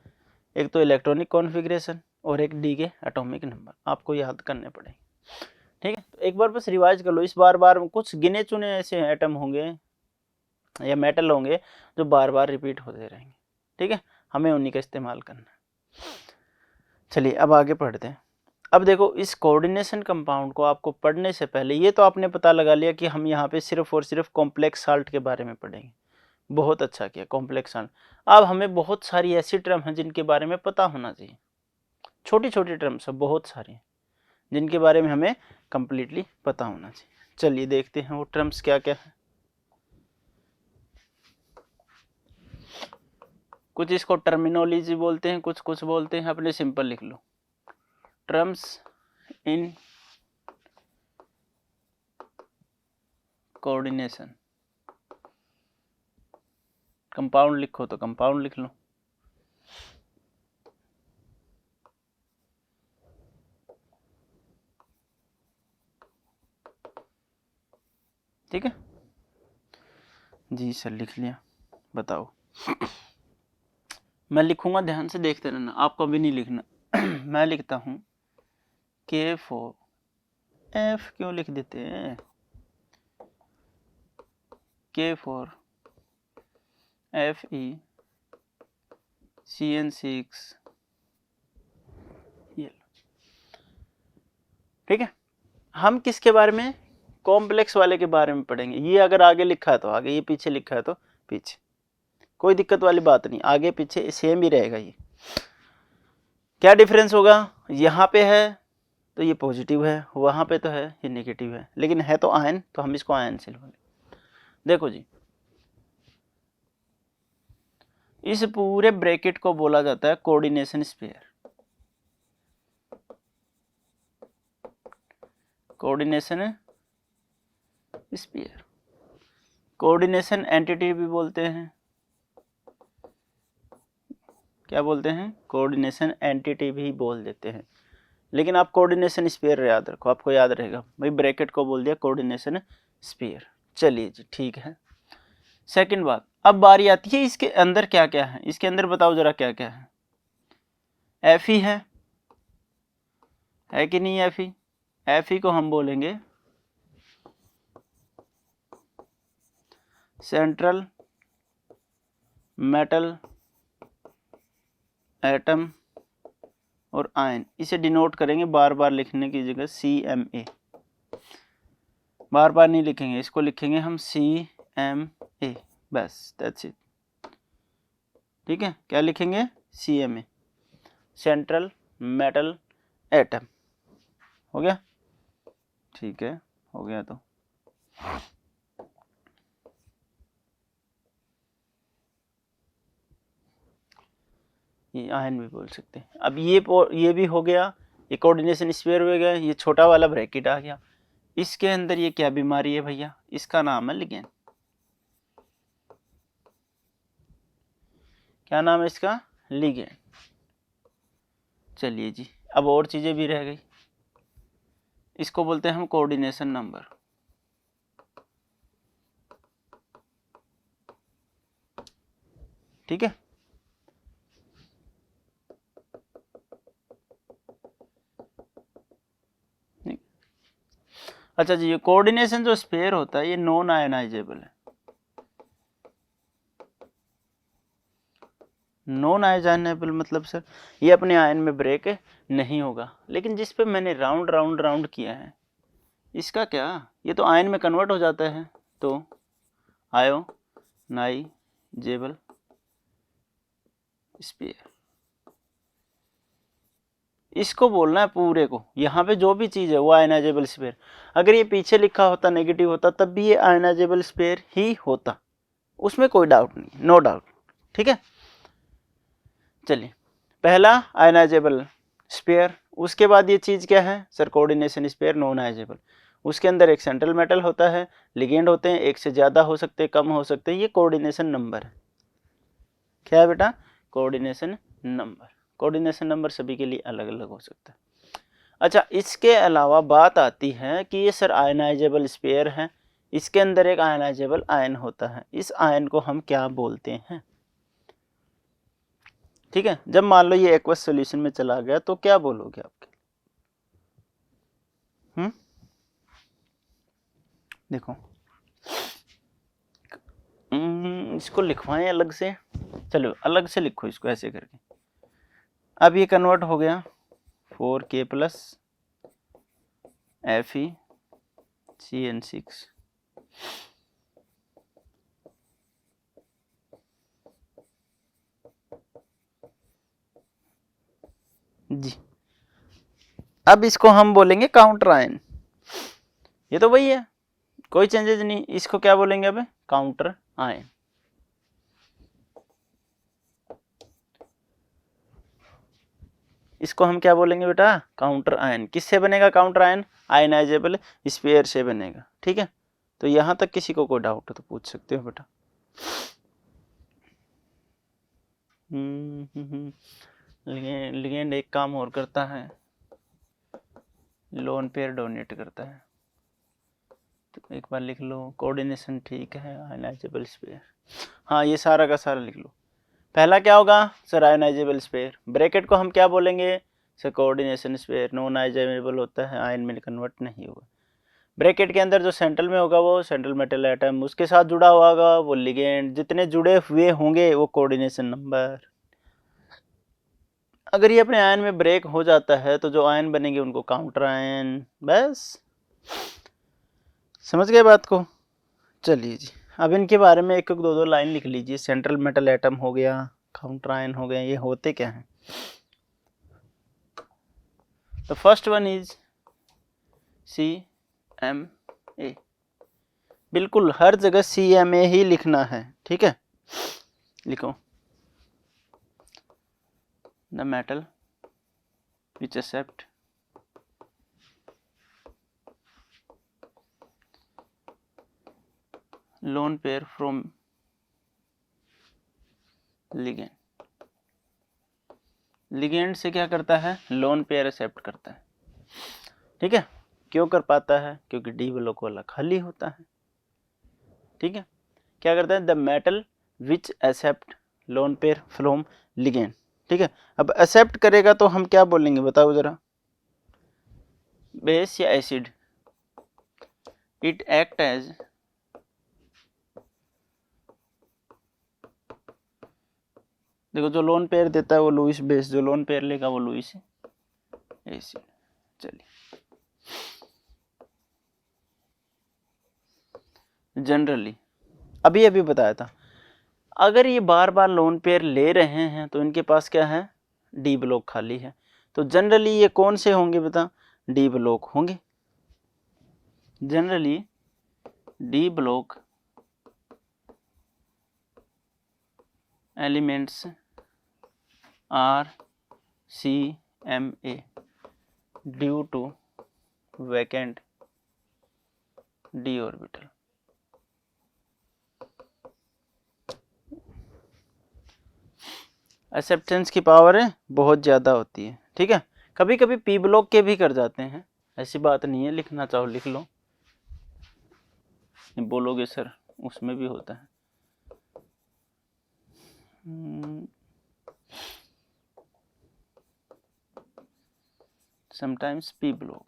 एक तो इलेक्ट्रॉनिक कॉन्फ़िगरेशन और एक डी के एटॉमिक नंबर आपको याद करने पड़ेंगे, ठीक है। तो एक बार बस रिवाइज कर लो, इस बार कुछ गिने चुने ऐसे एटम होंगे या मेटल होंगे जो बार बार रिपीट होते रहेंगे, ठीक है, हमें उन्हीं का इस्तेमाल करना है। चलिए अब आगे पढ़ते हैं। अब देखो, इस कोऑर्डिनेशन कंपाउंड को आपको पढ़ने से पहले ये तो आपने पता लगा लिया कि हम यहाँ पे सिर्फ और सिर्फ कॉम्प्लेक्स साल्ट के बारे में पढ़ेंगे, बहुत अच्छा किया, कॉम्प्लेक्स साल्ट। अब हमें बहुत सारी ऐसी टर्म हैं जिनके बारे में पता होना चाहिए, छोटी छोटी टर्म्स है बहुत सारी जिनके बारे में हमें कंप्लीटली पता होना चाहिए। चलिए देखते हैं वो टर्म्स क्या क्या है। कुछ इसको टर्मिनोलॉजी बोलते हैं, कुछ बोलते हैं, अपने सिंपल लिख लो, टर्म्स इन कोऑर्डिनेशन। कंपाउंड लिखो तो कंपाउंड लिख लो, ठीक है जी सर, लिख लिया, बताओ। मैं लिखूंगा, ध्यान से देखते रहना, आपको भी नहीं लिखना। मैं लिखता हूं K4, F क्यों लिख देते हैं, K4 Fe CN6, ठीक है। हम किसके बारे में, कॉम्प्लेक्स वाले के बारे में पढ़ेंगे। ये अगर आगे लिखा है तो आगे, ये पीछे लिखा है तो पीछे, कोई दिक्कत वाली बात नहीं, आगे पीछे सेम ही रहेगा। ये क्या डिफरेंस होगा, यहाँ पे है तो ये पॉजिटिव है, वहाँ पे तो है ये नेगेटिव है, लेकिन है तो आयन, तो हम इसको आयन से लिखेंगे। देखो जी, इस पूरे ब्रैकेट को बोला जाता है coordination sphere, coordination sphere, coordination entity भी बोलते हैं, क्या बोलते हैं, कोऑर्डिनेशन एंटिटी भी बोल देते हैं, लेकिन आप कोऑर्डिनेशन स्फीयर याद रखो, आपको याद रहेगा भाई, ब्रैकेट को बोल दिया कोऑर्डिनेशन स्फीयर। चलिए जी ठीक है। सेकंड बात, अब बारी आती है इसके अंदर क्या क्या है, इसके अंदर बताओ जरा क्या क्या है। एफ ई है कि नहीं, एफ ई को हम बोलेंगे सेंट्रल मेटल एटम और आयन, इसे डिनोट करेंगे बार बार लिखने की जगह CMA, बार बार नहीं लिखेंगे, इसको लिखेंगे हम CMA, बस दैट्स इट, ठीक है। क्या लिखेंगे, CMA, सेंट्रल मेटल एटम, हो गया, ठीक है, हो गया। तो ये आयन भी बोल सकते हैं। अब ये भी हो गया, ये कोऑर्डिनेशन स्फीयर हो गया, ये छोटा वाला ब्रैकेट आ गया। इसके अंदर ये क्या बीमारी है भैया, इसका नाम है लिगेंड, क्या नाम है इसका, लिगेंड। चलिए जी, अब और चीजें भी रह गई, इसको बोलते हैं हम कोऑर्डिनेशन नंबर, ठीक है। अच्छा जी, ये कोऑर्डिनेशन जो स्फीयर होता है ये नॉन आयनाइजेबल है, नॉन आयनाइजेबल मतलब सर ये अपने आयन में ब्रेक नहीं होगा, लेकिन जिस पे मैंने राउंड राउंड राउंड किया है इसका क्या, ये तो आयन में कन्वर्ट हो जाता है, तो आयोनाइजेबल स्फीयर, इसको बोलना है पूरे को, यहाँ पे जो भी चीज़ है वो आयनाइजेबल स्फीयर। अगर ये पीछे लिखा होता नेगेटिव होता तब भी ये आयनाइजेबल स्फीयर ही होता, उसमें कोई डाउट नहीं, नो डाउट, ठीक है। चलिए, पहला आयनाइजेबल स्फीयर उसके बाद ये चीज़ क्या है सर, कोऑर्डिनेशन स्पेयर नॉन आइजेबल। उसके अंदर एक सेंट्रल मेटल होता है, लिगेंड होते हैं, एक से ज़्यादा हो सकते हैं, कम हो सकते हैं, ये कोऑर्डिनेशन नंबर है। क्या है बेटा? Coordination number. कोऑर्डिनेशन नंबर सभी के लिए अलग अलग हो सकता है। अच्छा, इसके अलावा बात आती है कि ये सर आयनाइजेबल स्पेयर है, इसके अंदर एक आयनाइजेबल आयन होता है, इस आयन को हम क्या बोलते हैं? ठीक है, जब मान लो ये एक्वस सॉल्यूशन में चला गया तो क्या बोलोगे आपके? देखो इसको लिखवाएं अलग से, चलो अलग से लिखो इसको ऐसे करके। अब ये कन्वर्ट हो गया 4K प्लस FeCN6। जी, अब इसको हम बोलेंगे काउंटर आयन। ये तो वही है, कोई चेंजेस नहीं। इसको क्या बोलेंगे अब? Counter ion. इसको हम क्या बोलेंगे बेटा? Counter ion. किससे बनेगा काउंटर आयन? आयनाइजेबल स्पेयर से बनेगा। ठीक है, तो यहां तक किसी को कोई डाउट हो तो पूछ सकते हो बेटा। लिगेंड एक काम और करता है, लोन पेयर डोनेट करता है। तो एक बार लिख लो, कोऑर्डिनेशन ठीक है, आयनाइजेबल स्पेयर। हाँ, ये सारा का सारा लिख लो। पहला क्या होगा सर? Ionisable spare. ब्रैकेट को हम क्या बोलेंगे sir? Coordination sphere. Non ionisable होता है, आयन में कन्वर्ट नहीं होगा। ब्रैकेट के अंदर जो सेंट्रल में होगा वो सेंट्रल मेटल एटम, उसके साथ जुड़ा हुआ होगा वो लिगेंड, जितने जुड़े हुए होंगे वो कोऑर्डिनेशन नंबर। अगर ये अपने आयन में ब्रेक हो जाता है तो जो आयन बनेंगे उनको काउंटर आयन। बस समझ गए बात को? चलिए जी, अब इनके बारे में एक एक दो दो लाइन लिख लीजिए। सेंट्रल मेटल एटम हो गया, काउंटर आयन हो गए, ये होते क्या हैं? The first one is CMA। बिल्कुल हर जगह CMA ही लिखना है। ठीक है, लिखो। The metal which accept lone pair from ligand. Ligand से क्या करता है? लोन पेयर एक्सेप्ट करता है। ठीक है, क्यों कर पाता है? क्योंकि डी ब्लॉक वाला खाली होता है। ठीक है, क्या करता है? The metal which accept lone pair from ligand. ठीक है, अब एक्सेप्ट करेगा तो हम क्या बोलेंगे बताओ जरा? बेस या एसिड? इट एक्ट एज देखो, जो लोन पेयर देता है वो लुईस बेस, जो लोन पेयर लेगा वो लुईस एसिड। चलिए, जनरली अभी अभी बताया था, अगर ये बार बार लोन पेयर ले रहे हैं तो इनके पास क्या है? डी ब्लॉक खाली है। तो जनरली ये कौन से होंगे बता? डी ब्लॉक होंगे। Generally D block elements are CMA due to vacant D orbital. Acceptance की पावर है बहुत ज़्यादा होती है। ठीक है, कभी कभी पी ब्लॉक के भी कर जाते हैं, ऐसी बात नहीं है, लिखना चाहो लिख लो। बोलोगे सर उसमें भी होता है। Sometimes P block.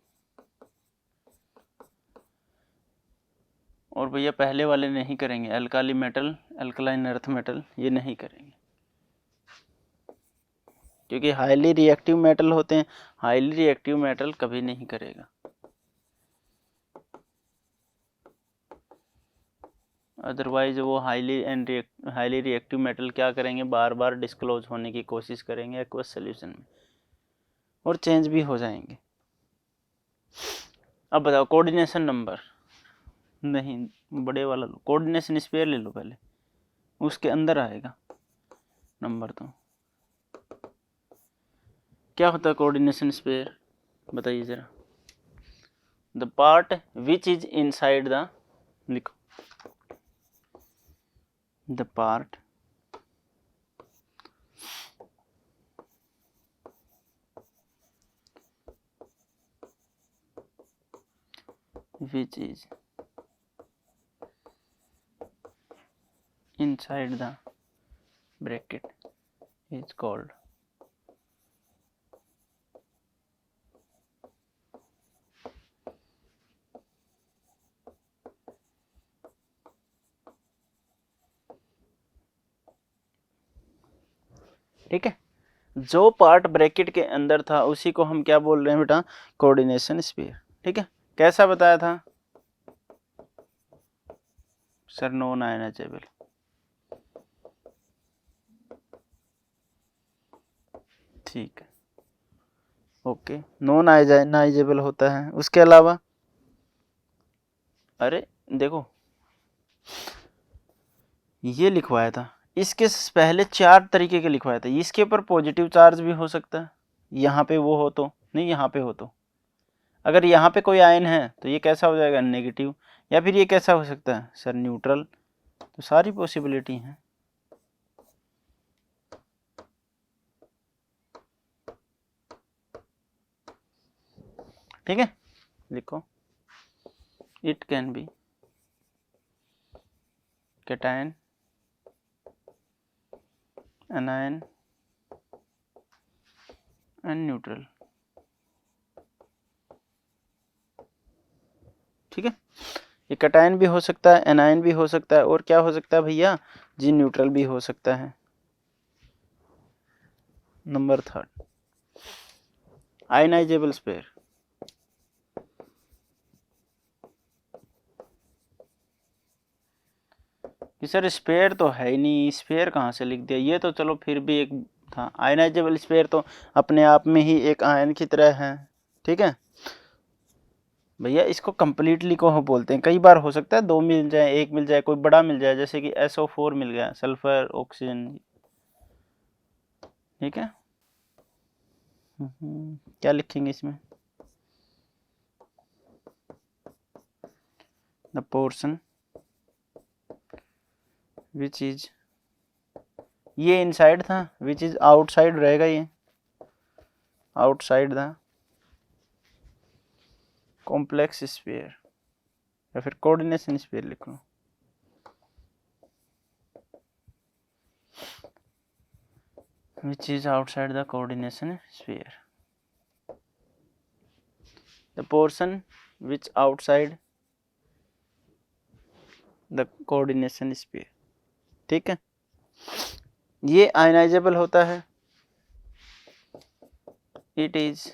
और भैया पहले वाले नहीं करेंगे, alkali metal, alkaline earth metal, ये नहीं करेंगे क्योंकि हाईली रिएक्टिव मेटल होते हैं। हाईली रिएक्टिव मेटल कभी नहीं करेगा। अदरवाइज वो हाईली रिएक्टिव मेटल क्या करेंगे? बार बार डिस्क्लोज होने की कोशिश करेंगे एक्वस सॉल्यूशन में और चेंज भी हो जाएंगे। अब बताओ कोऑर्डिनेशन नंबर। नहीं, बड़े वाला लो, कोऑर्डिनेशन स्पेयर ले लो पहले, उसके अंदर आएगा नंबर। तो क्या होता है कोऑर्डिनेशन स्पेयर, बताइए जरा। The part which is inside the, लिखो, the part which is inside the bracket is called ठीक है। जो पार्ट ब्रैकेट के अंदर था उसी को हम क्या बोल रहे हैं बेटा, कोऑर्डिनेशन स्फीयर। ठीक है, कैसा बताया था सर, नॉन आयनाइजेबल। ठीक है, ओके, नॉन आयनाइजेबल होता है। उसके अलावा अरे देखो ये लिखवाया था, इसके पहले 4 तरीके के लिखवाया था। इसके ऊपर पॉजिटिव चार्ज भी हो सकता है, यहाँ पे वो हो तो नहीं, यहाँ पे हो तो, अगर यहाँ पे कोई आयन है तो ये कैसा हो जाएगा, नेगेटिव, या फिर ये कैसा हो सकता है सर, न्यूट्रल। तो सारी पॉसिबिलिटी हैं। ठीक है, लिखो, it can be cation, anion and neutral. ठीक है, ये कैटायन भी हो सकता है, एनायन भी हो सकता है, और क्या हो सकता है भैया जी, न्यूट्रल भी हो सकता है। Number 3, ionisable sphere. Sir sphere तो है ही नहीं, स्पेयर कहाँ से लिख दिया, ये तो चलो फिर भी एक था। आयनाइजेबल स्पेयर तो अपने आप में ही एक आयन की तरह है। ठीक है भैया, इसको कंप्लीटली को हम बोलते हैं। कई बार हो सकता है 2 मिल जाए, 1 मिल जाए, कोई बड़ा मिल जाए, जैसे कि SO4 मिल गया, सल्फर ऑक्सीजन। ठीक है, क्या लिखेंगे इसमें, द पोर्शन विच इज, ये इनसाइड था, विच इज आउटसाइड रहेगा, ये आउटसाइड द कॉम्प्लेक्स स्फीयर, या फिर कोऑर्डिनेशन स्फीयर लिख लो। which is outside the coordination sphere, the portion which outside the coordination sphere। ठीक है, ये आयनाइजेबल होता है, it is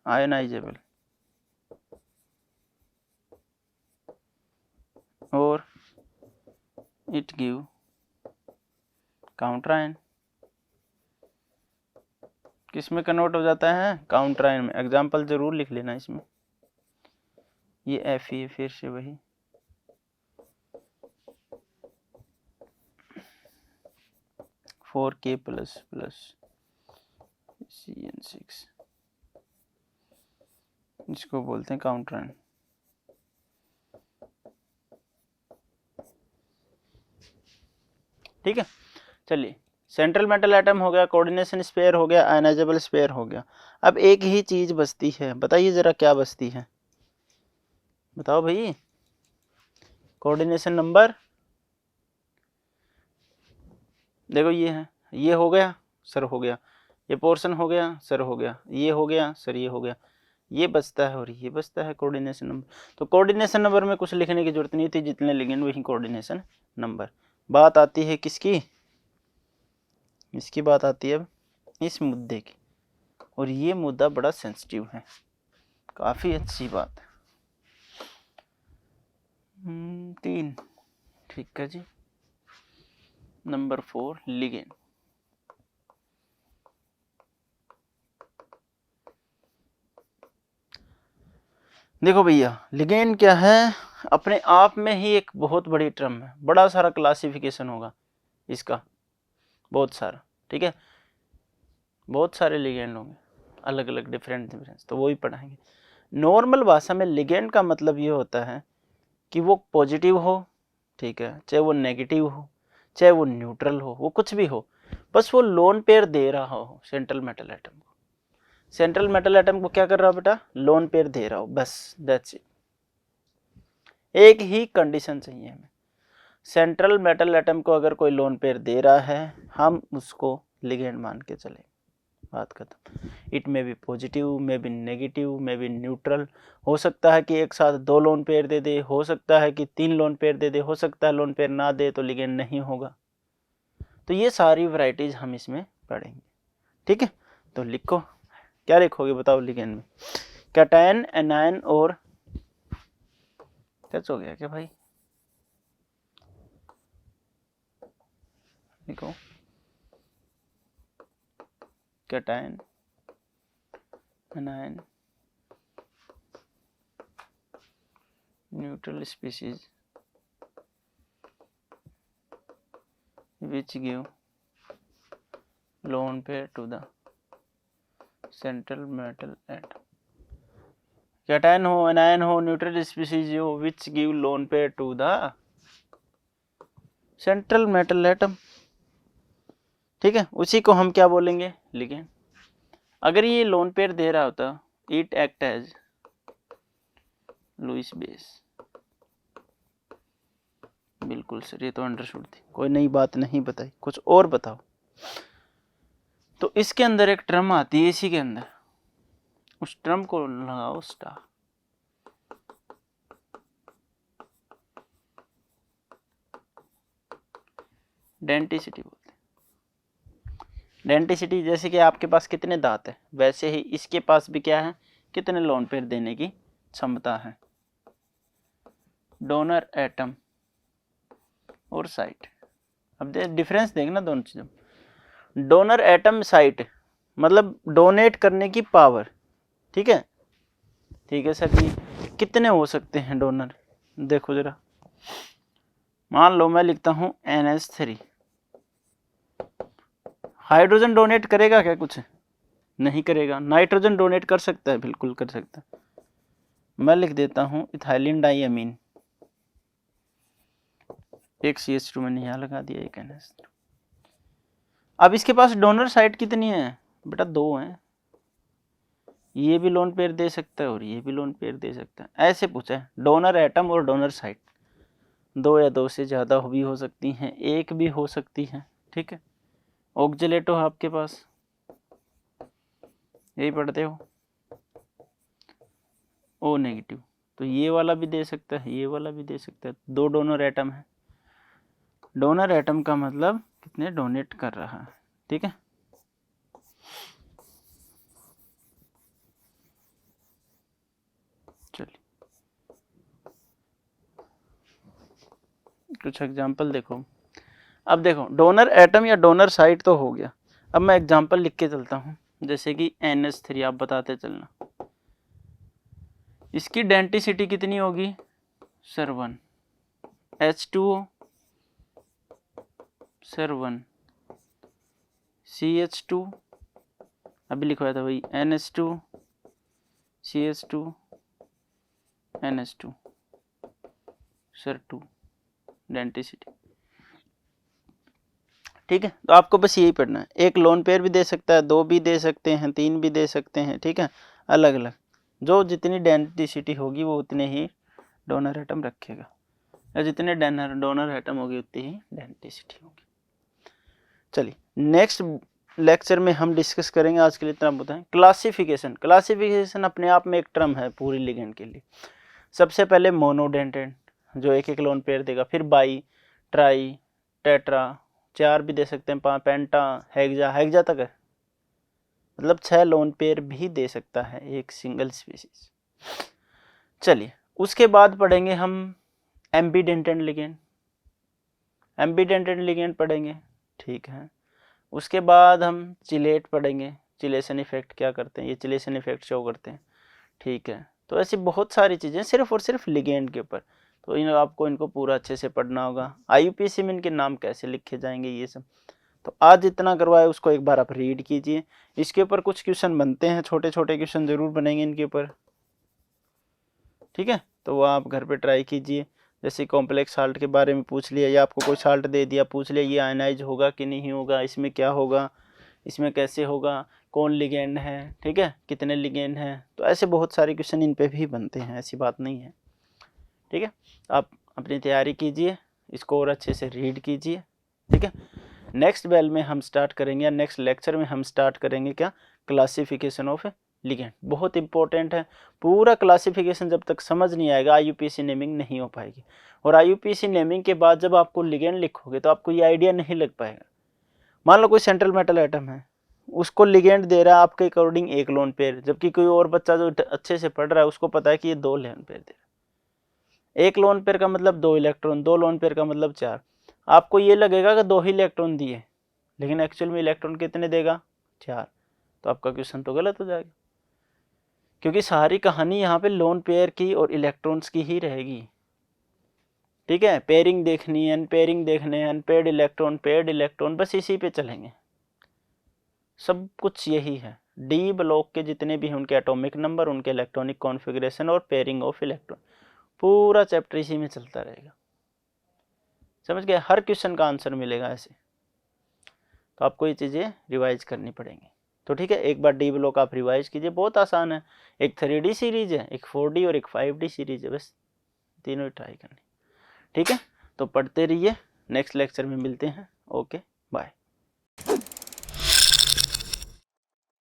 ionizable, और it give काउंटर आयन। किस में कन्वर्ट हो जाता है, काउंटर आयन में। एग्जाम्पल जरूर लिख लेना इसमें। ये Fe फिर से वही, K प्लस CN6, इसको बोलते हैं काउंटर आयन। ठीक है, चलिए, सेंट्रल मेटल एटम हो गया, कोऑर्डिनेशन स्पेयर हो गया, आयनाइजेबल स्पेयर हो गया। अब एक ही चीज बचती है, बताइए जरा क्या बचती है, बताओ भाई। कोऑर्डिनेशन नंबर, देखो ये है, ये हो गया सर, हो गया, ये पोर्शन हो गया सर, हो गया, ये हो गया सर, ये हो गया, ये बचता है और ये बचता है, कोऑर्डिनेशन नंबर। तो कोऑर्डिनेशन नंबर में कुछ लिखने की जरूरत नहीं थी, जितने लिगेंड वही कोऑर्डिनेशन नंबर। बात आती है किसकी, इसकी बात आती है अब इस मुद्दे की, और ये मुद्दा बड़ा सेंसिटिव है, काफी अच्छी बात है। 3, ठीक है जी। Number 4, ligand. देखो भैया, लिगेंड क्या है, अपने आप में ही एक बहुत बड़ी टर्म है, बड़ा सारा क्लासिफिकेशन होगा इसका, बहुत सारा। ठीक है, बहुत सारे लिगेंड होंगे। अलग अलग डिफरेंस, तो वो भी पढ़ाएंगे। नॉर्मल भाषा में लिगेंड का मतलब ये होता है कि वो पॉजिटिव हो, ठीक है, चाहे वो नेगेटिव हो, चाहे वो न्यूट्रल हो, वो कुछ भी हो, बस वो लोन पेयर दे रहा हो सेंट्रल मेटल एटम को। सेंट्रल मेटल एटम को क्या कर रहा हो बेटा? लोन पेयर दे रहा हो, बस दैट्स इट। एक ही कंडीशन चाहिए हमें, सेंट्रल मेटल एटम को अगर कोई लोन पेयर दे रहा है, हम उसको लिगेंड मान के चले, बात खत्म। इट में भी पॉजिटिव, में भी नेगेटिव, में भी न्यूट्रल, हो सकता है कि एक साथ 2 लोन पेयर दे दे, हो सकता है कि 3 लोन पेयर दे दे, हो सकता है लोन पेयर ना दे तो लिगेंड नहीं होगा। तो ये सारी वैरायटीज हम इसमें पढ़ेंगे, ठीक है। तो लिखो, क्या लिखोगे बताओ लिगेंड में? कैटायन, एनायन और टच हो गया क्या भाई? लिखो cation, anion, neutral species which give lone pair to the central metal atom. Cation हो, एनायन हो, न्यूट्रल स्पीशीज हो, which give lone pair to the central metal atom, ठीक है। उसी को हम क्या बोलेंगे? लिगेंड। अगर ये लोन पेयर दे रहा होता, it act as Lewis base. बिल्कुल सर, ये तो अंडरस्टूड थी, कोई नई बात नहीं बताई। कुछ और बताओ। तो इसके अंदर एक टर्म आती है, इसी के अंदर, उस टर्म को लगाओ स्टार। डेंटिसिटी बोलते हैं। डेंटिसिटी जैसे कि आपके पास कितने दांत है, वैसे ही इसके पास भी क्या है, कितने लोन पेयर देने की क्षमता है। डोनर एटम और साइट, अब डिफरेंस देखना दोनों चीजों। डोनर एटम, साइट मतलब डोनेट करने की पावर, ठीक है। ठीक है सर जी, कितने हो सकते हैं डोनर? देखो जरा, मान लो मैं लिखता हूं NH3, हाइड्रोजन डोनेट करेगा क्या? कुछ नहीं करेगा। नाइट्रोजन डोनेट कर सकता है? बिल्कुल कर सकता है। मैं लिख देता हूं इथाइलिन डाइअमीन, एक CH2 मैंने यहां लगा दिया, एक NH3। अब इसके पास डोनर साइट कितनी है बेटा? 2 हैं। ये भी लोन पेयर दे सकता है और ये भी लोन पेयर दे सकता है। ऐसे पूछा है, डोनर एटम और डोनर साइट 2 या 2 से ज़्यादा भी हो सकती हैं, एक भी हो सकती है, ठीक है। ऑक्जेलेटो आपके पास, यही पढ़ते हो, O नेगेटिव, तो ये वाला भी दे सकता है, ये वाला भी दे सकता है। 2 डोनर एटम है। डोनर एटम का मतलब कितने डोनेट कर रहा है, ठीक है। चलिए कुछ एग्जांपल देखो। अब देखो, डोनर एटम या डोनर साइट तो हो गया। अब मैं एग्जांपल लिख के चलता हूँ, जैसे कि NH3 आप बताते चलना। इसकी डेंटिसिटी कितनी होगी सर? 1। H2O सर 1, CH2 अभी लिखवाया था भाई, NH2 CH2 NH2 sir 2 denticity, ठीक है। तो आपको बस यही पढ़ना है। एक लोन पेयर भी दे सकता है, 2 भी दे सकते हैं, 3 भी दे सकते हैं, ठीक है, अलग अलग। जो जितनी डेंटिसिटी होगी वो उतने ही डोनर एटम रखेगा, या जितने डोनर एटम होगी उतनी ही डेंटिसिटी होगी। चलिए नेक्स्ट लेक्चर में हम डिस्कस करेंगे, आज के लिए इतना बताएं। क्लासिफिकेशन, क्लासिफिकेशन अपने आप में एक टर्म है पूरी लिगेंड के लिए। सबसे पहले मोनोडेंटेड, जो एक लोन पेयर देगा, फिर बाई, ट्राई, टेट्रा, 4 भी दे सकते हैं, पेंटा, हेक्सा, हेक्सा तक है, मतलब 6 लोन पेयर भी दे सकता है एक सिंगल स्पीशीज। चलिए उसके बाद पढ़ेंगे हम एम्बीडेंटेड लिगेंड, एम्बीडेंटेड लिगेंड पढ़ेंगे, ठीक है। उसके बाद हम चिलेट पढ़ेंगे, चिलेशन इफेक्ट क्या करते हैं, ये चिलेशन इफेक्ट शो करते हैं, ठीक है। तो ऐसी बहुत सारी चीज़ें सिर्फ और सिर्फ लिगेंड के ऊपर, तो आपको इनको पूरा अच्छे से पढ़ना होगा। IUPAC में इनके नाम कैसे लिखे जाएंगे ये सब, तो आज जितना करवाए उसको एक बार आप रीड कीजिए। इसके ऊपर कुछ क्वेश्चन बनते हैं, छोटे छोटे क्वेश्चन जरूर बनेंगे इनके ऊपर, ठीक है। तो वो आप घर पे ट्राई कीजिए। जैसे कॉम्प्लेक्स साल्ट के बारे में पूछ लिया, या आपको कोई साल्ट दे दिया, पूछ लिया ये आयनाइज होगा कि नहीं होगा, इसमें क्या होगा, इसमें कैसे होगा, कौन लिगेंड है, ठीक है, कितने लिगेंड हैं। तो ऐसे बहुत सारे क्वेश्चन इन पे भी बनते हैं, ऐसी बात नहीं है, ठीक है। आप अपनी तैयारी कीजिए, इसको और अच्छे से रीड कीजिए, ठीक है। नेक्स्ट बेल में हम स्टार्ट करेंगे, या नेक्स्ट लेक्चर में हम स्टार्ट करेंगे क्या, क्लासिफिकेशन ऑफ लिगेंड। बहुत इंपॉर्टेंट है। पूरा क्लासिफिकेशन जब तक समझ नहीं आएगा आईयूपीएसी नेमिंग नहीं हो पाएगी। और आईयूपीएसी नेमिंग के बाद जब आपको लिगेंड लिखोगे तो आपको ये आइडिया नहीं लग पाएगा। मान लो कोई सेंट्रल मेटल एटम है, उसको लिगेंड दे रहा है आपके अकॉर्डिंग एक लोन पेयर, जबकि कोई और बच्चा जो अच्छे से पढ़ रहा है उसको पता है कि ये 2 लोन पेयर दे रहा है। एक लोन पेयर का मतलब 2 इलेक्ट्रॉन, 2 लोन पेयर का मतलब 4। आपको ये लगेगा कि 2 ही इलेक्ट्रॉन दिए, लेकिन एक्चुअल में इलेक्ट्रॉन कितने देगा, 4। तो आपका क्वेश्चन तो गलत हो जाएगा, क्योंकि सारी कहानी यहाँ पे लोन पेयर की और इलेक्ट्रॉन्स की ही रहेगी, ठीक है। पेयरिंग देखनी है, अनपेयरिंग देखने हैं, अनपेयर्ड इलेक्ट्रॉन, पेयर्ड इलेक्ट्रॉन, बस इसी पे चलेंगे। सब कुछ यही है। डी ब्लॉक के जितने भी हैं उनके एटॉमिक नंबर, उनके इलेक्ट्रॉनिक कॉन्फ़िगरेशन और पेयरिंग ऑफ इलेक्ट्रॉन, पूरा चैप्टर इसी में चलता रहेगा। समझ गए, हर क्वेश्चन का आंसर मिलेगा ऐसे। तो आपको ये चीज़ें रिवाइज करनी पड़ेंगी। तो ठीक है, एक बार डी ब्लॉक आप रिवाइज कीजिए, बहुत आसान है। एक 3D सीरीज है, एक 4D और एक 5D सीरीज है, बस तीनों ही ट्राई करनी, ठीक है। तो पढ़ते रहिए, नेक्स्ट लेक्चर में मिलते हैं। Okay, bye.